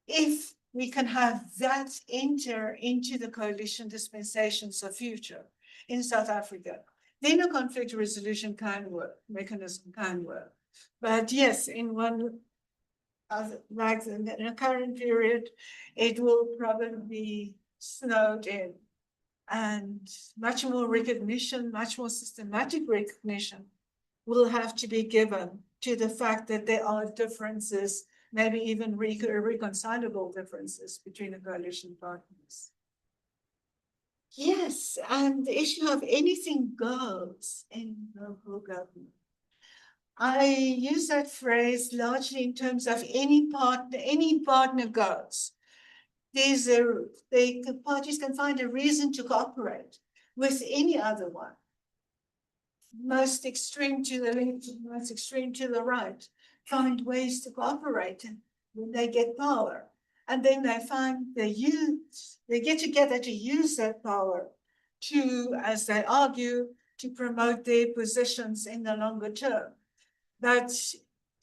If we can have that enter into the coalition dispensations of future in South Africa, then a conflict resolution can work, mechanism can work. But yes, in one of like in the current period, it will probably be snowed in, and much more recognition, much more systematic recognition will have to be given to the fact that there are differences, maybe even reconcilable differences between the coalition partners. Yes, and the issue of anything goes in local government. I use that phrase largely in terms of any partner goes. Parties can find a reason to cooperate with any other one. Most extreme to the left, most extreme to the right, find ways to cooperate when they get power. And then they find they get together to use that power to, as they argue, to promote their positions in the longer term. But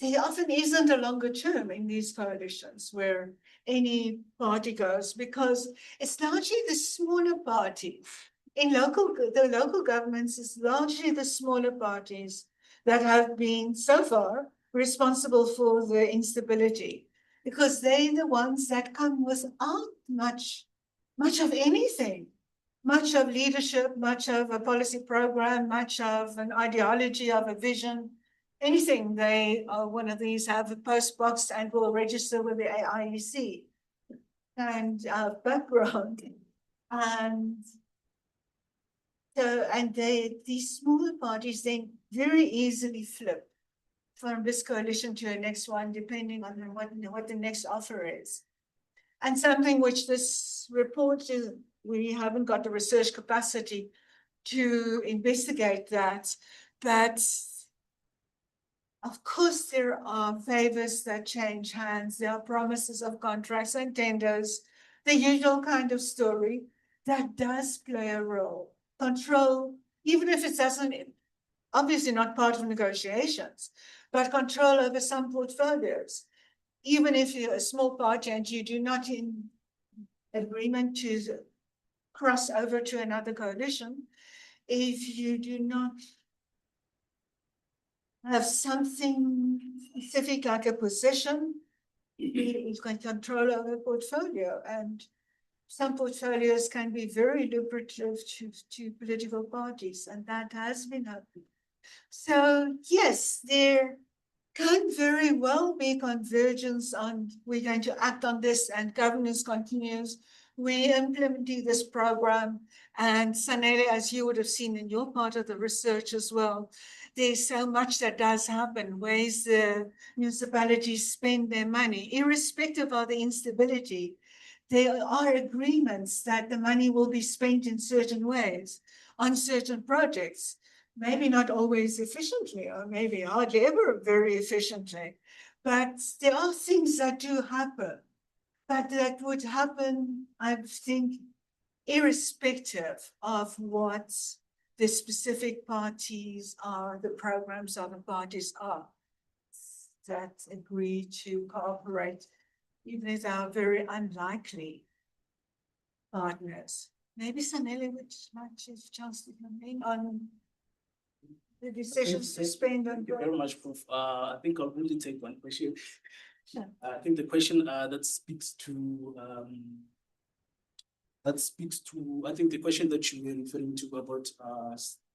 there often isn't a longer term in these coalitions where any party goes, because it's largely the smaller parties. In the local governments, it's largely the smaller parties that have been so far responsible for the instability, because they're the ones that come without much of anything, much of leadership, much of a policy program, much of an ideology, of a vision, anything. They are one of these, have a post box and will register with the AIEC and background. And so, these smaller parties then very easily flip from this coalition to the next one, depending on what the next offer is. And something which this report is, we haven't got the research capacity to investigate that, but of course there are favors that change hands, there are promises of contracts and tenders, the usual kind of story that does play a role. Control, even if it doesn't, obviously not part of negotiations, but control over some portfolios. Even if you're a small party and you do not in agreement to cross over to another coalition, if you do not have something specific like a position, you can control over a portfolio. And some portfolios can be very lucrative to political parties, and that has been happening. So yes, there can very well be convergence on, we're going to act on this and governance continues. We implementing this program, and Sanele, as you would have seen in your part of the research as well, there's so much that does happen, ways the municipalities spend their money, irrespective of the instability. There are agreements that the money will be spent in certain ways on certain projects, maybe not always efficiently, or maybe hardly ever very efficiently. But there are things that do happen, but that would happen, I think, irrespective of what the specific parties are, the programs of the parties are that agree to cooperate, even if they are very unlikely partners. Maybe Sanele would like to chance to come in on the decisions to spend on. Thank you very much, Prof. I think I'll really take one question. Sure. I think the question that speaks to, I think the question that you were referring to about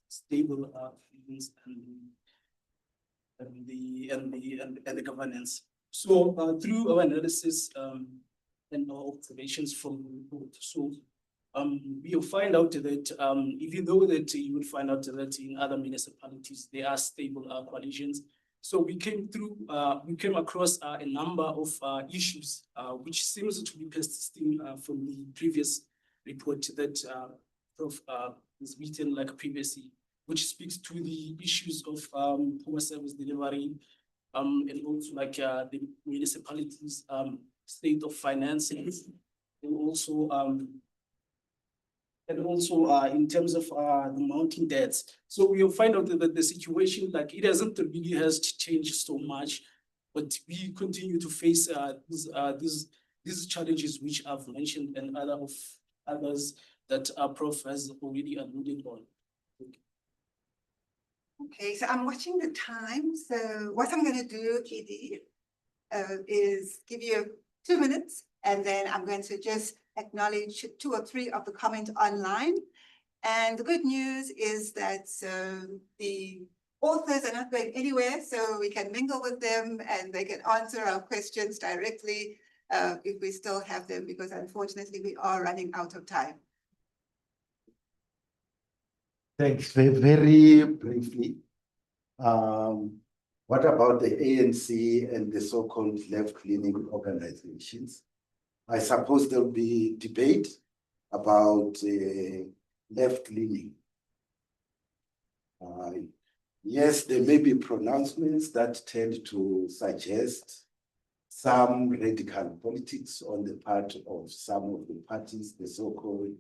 stable fees and the governance. So through our analysis and our observations from the report, so we will find out that even though that you will find out that in other municipalities there are stable coalitions. So we came across a number of issues which seems to be persisting from the previous report that Prof is written like previously, which speaks to the issues of poor service delivery and also like the municipalities state of finances, and also in terms of the mounting debts. So we'll find out that the situation, like it hasn't really has changed so much, but we continue to face these challenges which I've mentioned and others that Prof has already alluded on. Okay, so I'm watching the time. So what I'm going to do, Edie, is give you 2 minutes, and then I'm going to just acknowledge 2 or 3 of the comments online. And the good news is that the authors are not going anywhere, so we can mingle with them and they can answer our questions directly if we still have them, because unfortunately we are running out of time. Thanks. Very briefly. What about the ANC and the so-called left-leaning organizations? I suppose there'll be debate about left-leaning. Yes, there may be pronouncements that tend to suggest some radical politics on the part of some of the parties, the so-called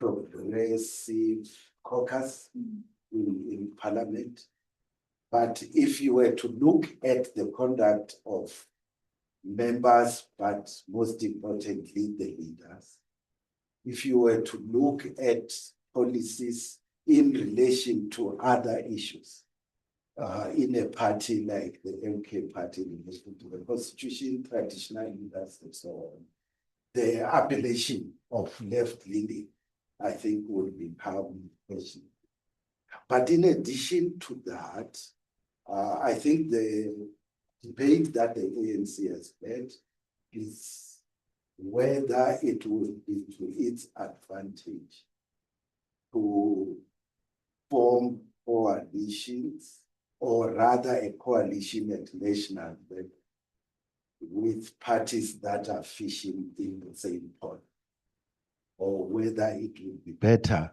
progressive caucus in parliament. But if you were to look at the conduct of members, but most importantly, the leaders, if you were to look at policies in relation to other issues, in a party like the MK party in relation to the constitution, traditional leaders, and so on, the appellation of left-leaning, I think, would become questioned. But in addition to that, I think the debate that the ANC has had is whether it would be to its advantage to form coalitions, or rather a coalition at national level with parties that are fishing in the same pond, or whether it would be better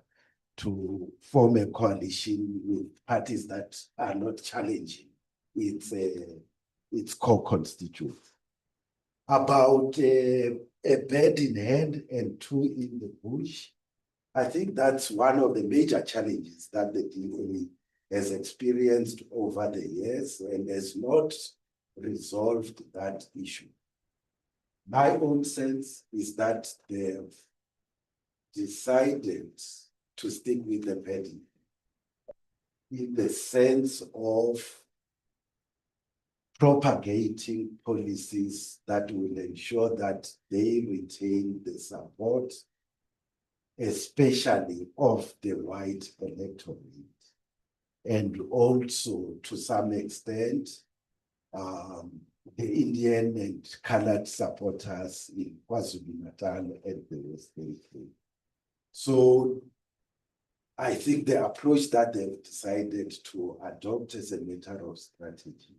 to form a coalition with parties that are not challenging its core constituents. About a bird in hand and 2 in the bush, I think that's one of the major challenges that the DA has experienced over the years and has not resolved that issue. My own sense is that they have decided to stick with the bird in the sense of propagating policies that will ensure that they retain the support, especially of the white electorate, and also to some extent, the Indian and colored supporters in KwaZulu-Natal and the Western Cape. So I think the approach that they've decided to adopt as a matter of strategy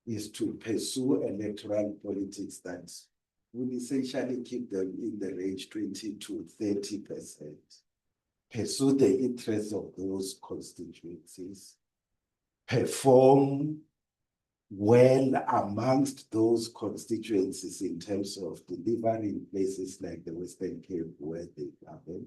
is to pursue electoral politics that will essentially keep them in the range 20 to 30%, pursue the interests of those constituencies, perform well amongst those constituencies in terms of delivering places like the Western Cape where they govern,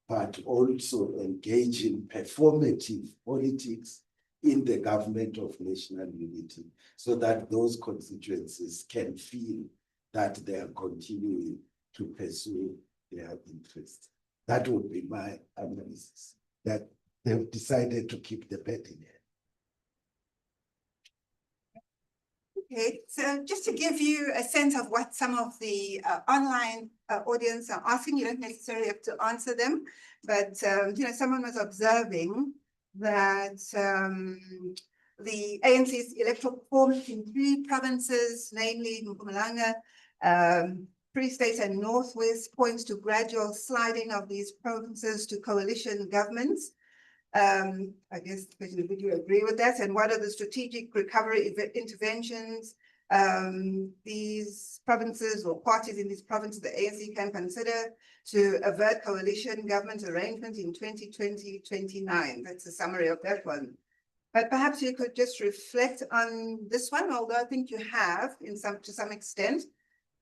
but also engage in performative politics in the government of national unity so that those constituencies can feel that they are continuing to pursue their interests. That would be my analysis, that they've decided to keep the bet in hand. Okay, so just to give you a sense of what some of the online audience are asking, you don't necessarily have to answer them, but someone was observing that the ANC's electoral performance in 3 provinces, namely Mpumalanga, Free State and Northwest, points to gradual sliding of these provinces to coalition governments. I guess the question is, would you agree with that? And what are the strategic recovery interventions these provinces or parties in these provinces the ANC can consider to avert coalition government arrangement in 2020-29? That's a summary of that one. But perhaps you could just reflect on this one, although I think you have to some extent.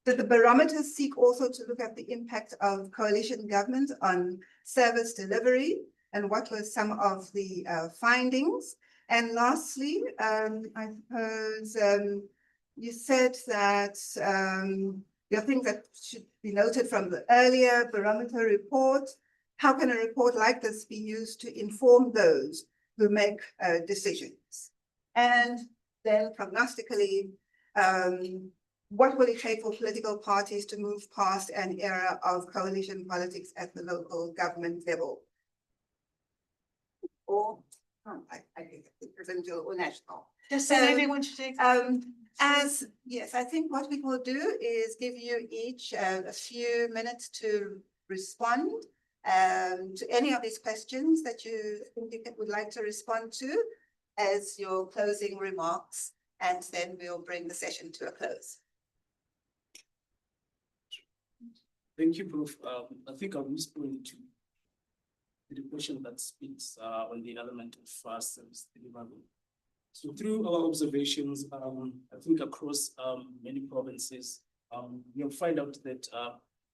Did the barometers seek also to look at the impact of coalition government on service delivery? And what were some of the findings? And lastly, I suppose you said that there are things that should be noted from the earlier barometer report. How can a report like this be used to inform those who make decisions? And then prognostically, what will it take for political parties to move past an era of coalition politics at the local government level? Or, I think provincial or national. Does So, anyone should take? Yes, I think what we will do is give you each a few minutes to respond to any of these questions that you think you would like to respond to as your closing remarks, and then we'll bring the session to a close. Thank you, Prof. I think I'll respond to the question that speaks on the element of service delivery. So through our observations, I think across many provinces, you'll find out that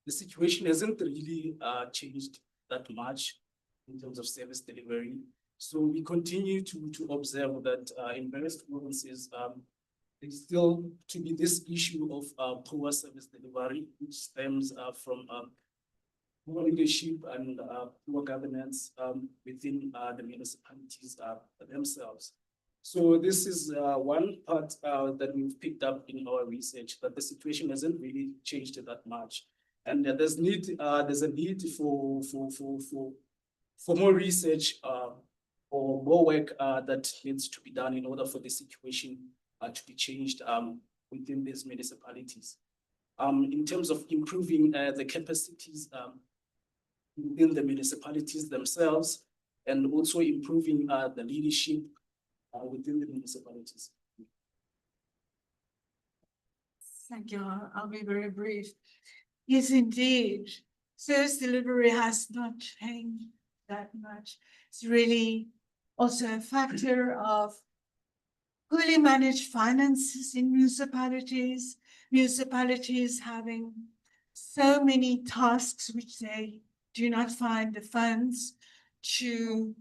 the situation hasn't really changed that much in terms of service delivery. So we continue to observe that in various provinces, there's still to be this issue of poor service delivery, which stems from poor leadership and poor governance within the municipalities themselves. So this is one part that we've picked up in our research, that the situation hasn't really changed that much, and there's a need for more research or more work that needs to be done in order for the situation to be changed within these municipalities. In terms of improving the capacities within the municipalities themselves, and also improving the leadership within the municipalities. Thank you. I'll be very brief. Yes, indeed. Service delivery has not changed that much. It's really also a factor of poorly managed finances in municipalities, municipalities having so many tasks which they do not find the funds to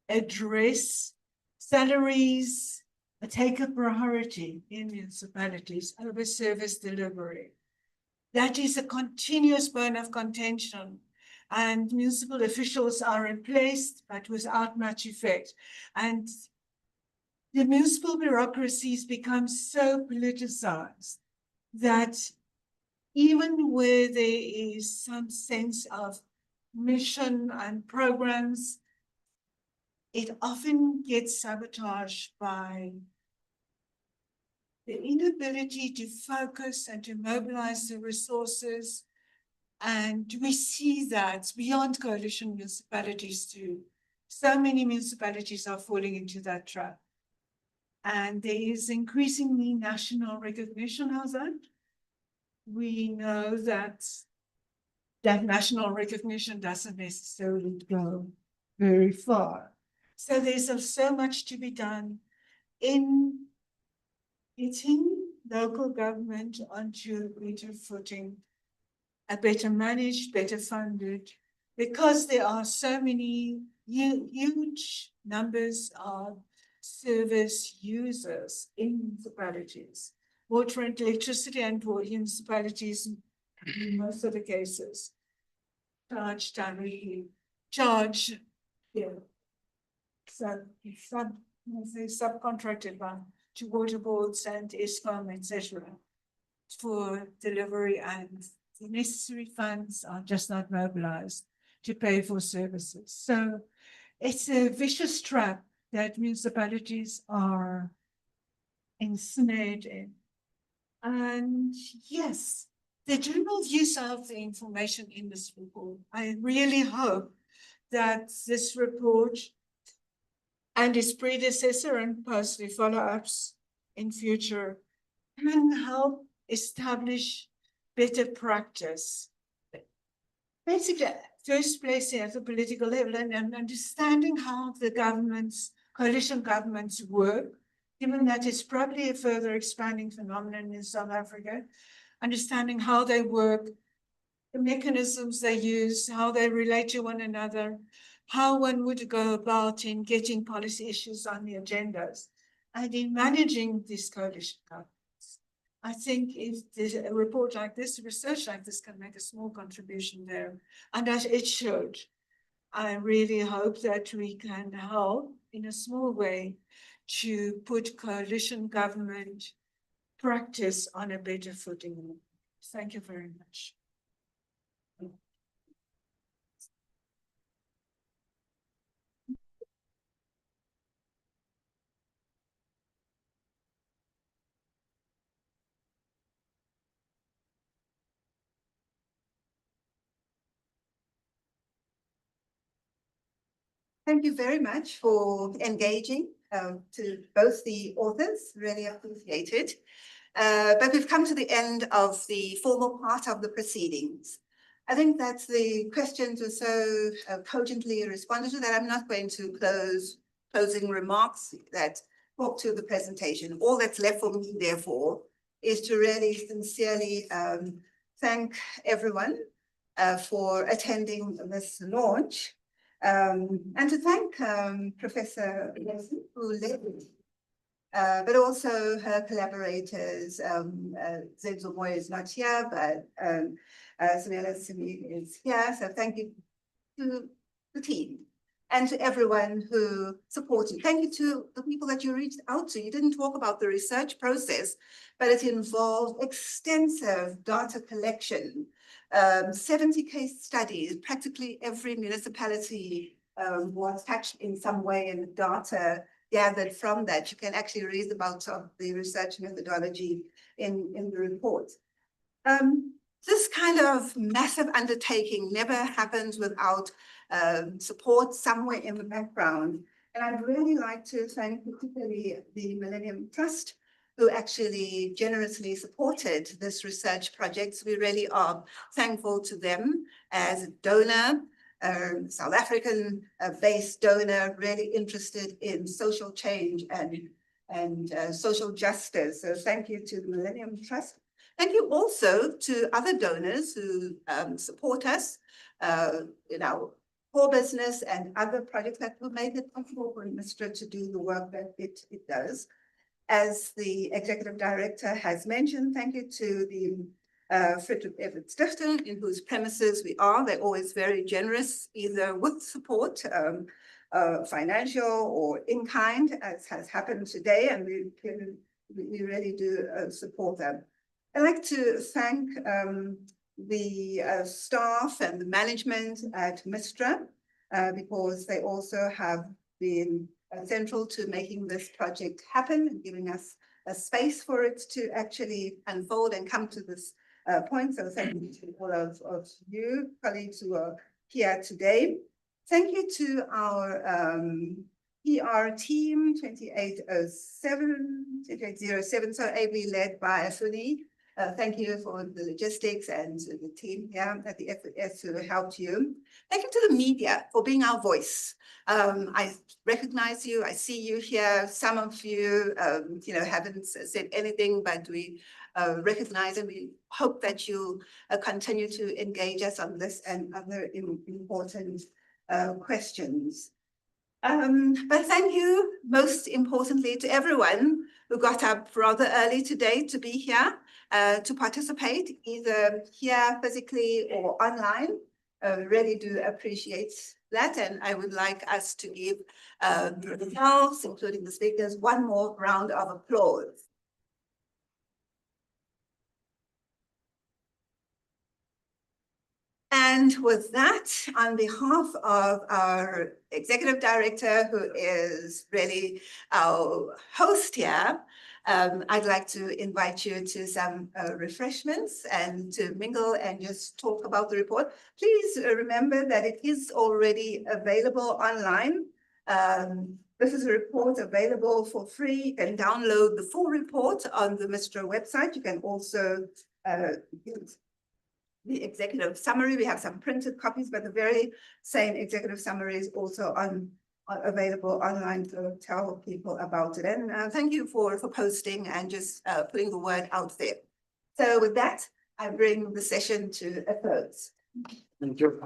address. Salaries take a priority in municipalities over service delivery. That is a continuous bone of contention, and municipal officials are replaced, but without much effect. And the municipal bureaucracies become so politicized that even where there is some sense of mission and programs, it often gets sabotaged by the inability to focus and to mobilize the resources. And we see that beyond coalition municipalities too. So many municipalities are falling into that trap. And there is increasingly national recognition of that. We know that national recognition doesn't necessarily go very far. So there's so much to be done in getting local government onto a better footing, a better managed, better funded, because there are so many huge numbers of service users in municipalities. Water and electricity and water municipalities, in most of the cases, charge directly, subcontracted by to water boards and Eskom, etc. for delivery, and the necessary funds are just not mobilized to pay for services. So it's a vicious trap that municipalities are ensnared in. And yes, the general use of the information in this report, I really hope that this report and its predecessor and possibly follow-ups in future can help establish better practice. Basically, first place at the political level and understanding how the governments, coalition governments work, given that it's probably a further expanding phenomenon in South Africa, understanding how they work, the mechanisms they use, how they relate to one another, how one would go about in getting policy issues on the agendas, and in managing these coalition governments. I think if a report like this, research like this can make a small contribution there, and as it should, I really hope that we can help in a small way to put coalition government practice on a better footing. Thank you very much. Thank you very much for engaging to both the authors, really appreciate it. But we've come to the end of the formal part of the proceedings. I think that the questions were so cogently responded to that I'm not going to closing remarks that talk to the presentation. All that's left for me, therefore, is to really sincerely thank everyone for attending this launch. And to thank Professor Wilson, who led it, but also her collaborators. Zenzo Moy is not here, but Zanella Simi is here. So thank you to the team and to everyone who supported. Thank you to the people that you reached out to. You didn't talk about the research process, but it involved extensive data collection. 70 case studies, practically every municipality was touched in some way, and data gathered from that. You can actually read about the research methodology in the report. This kind of massive undertaking never happens without support somewhere in the background. And I'd really like to thank particularly the Millennium Trust, who actually generously supported this research project. So we really are thankful to them as a donor, South African based donor, really interested in social change and social justice. So thank you to the Millennium Trust. Thank you also to other donors who support us in our core business and other projects that will make it possible for MISTRA to do the work that it does. As the executive director has mentioned, thank you to the Frederick Everett Stichting, in whose premises we are. They're always very generous, either with support financial or in kind, as has happened today, and we really do support them. I'd like to thank the staff and the management at MISTRA because they also have been central to making this project happen and giving us a space for it to actually unfold and come to this point. So thank you to all of you colleagues who are here today. Thank you to our PR team, 2807, so ably led by Afuni. Thank you for the logistics and to the team here at the FS who helped you. Thank you to the media for being our voice. I recognize you, I see you here. Some of you, haven't said anything, but we recognize and we hope that you continue to engage us on this and other important questions. But thank you most importantly to everyone who got up rather early today to be here, to participate either here physically or online. Really do appreciate that. And I would like us to give yourselves, including the speakers, one more round of applause. And with that, on behalf of our executive director, who is really our host here, I'd like to invite you to some refreshments and to mingle and just talk about the report. Please remember that it is already available online. This is a report available for free. You can download the full report on the MISTRA website. You can also use the executive summary. We have some printed copies, but the very same executive summary is also available online to tell people about it. And thank you for posting and just putting the word out there. So with that, I bring the session to a close. Thank you.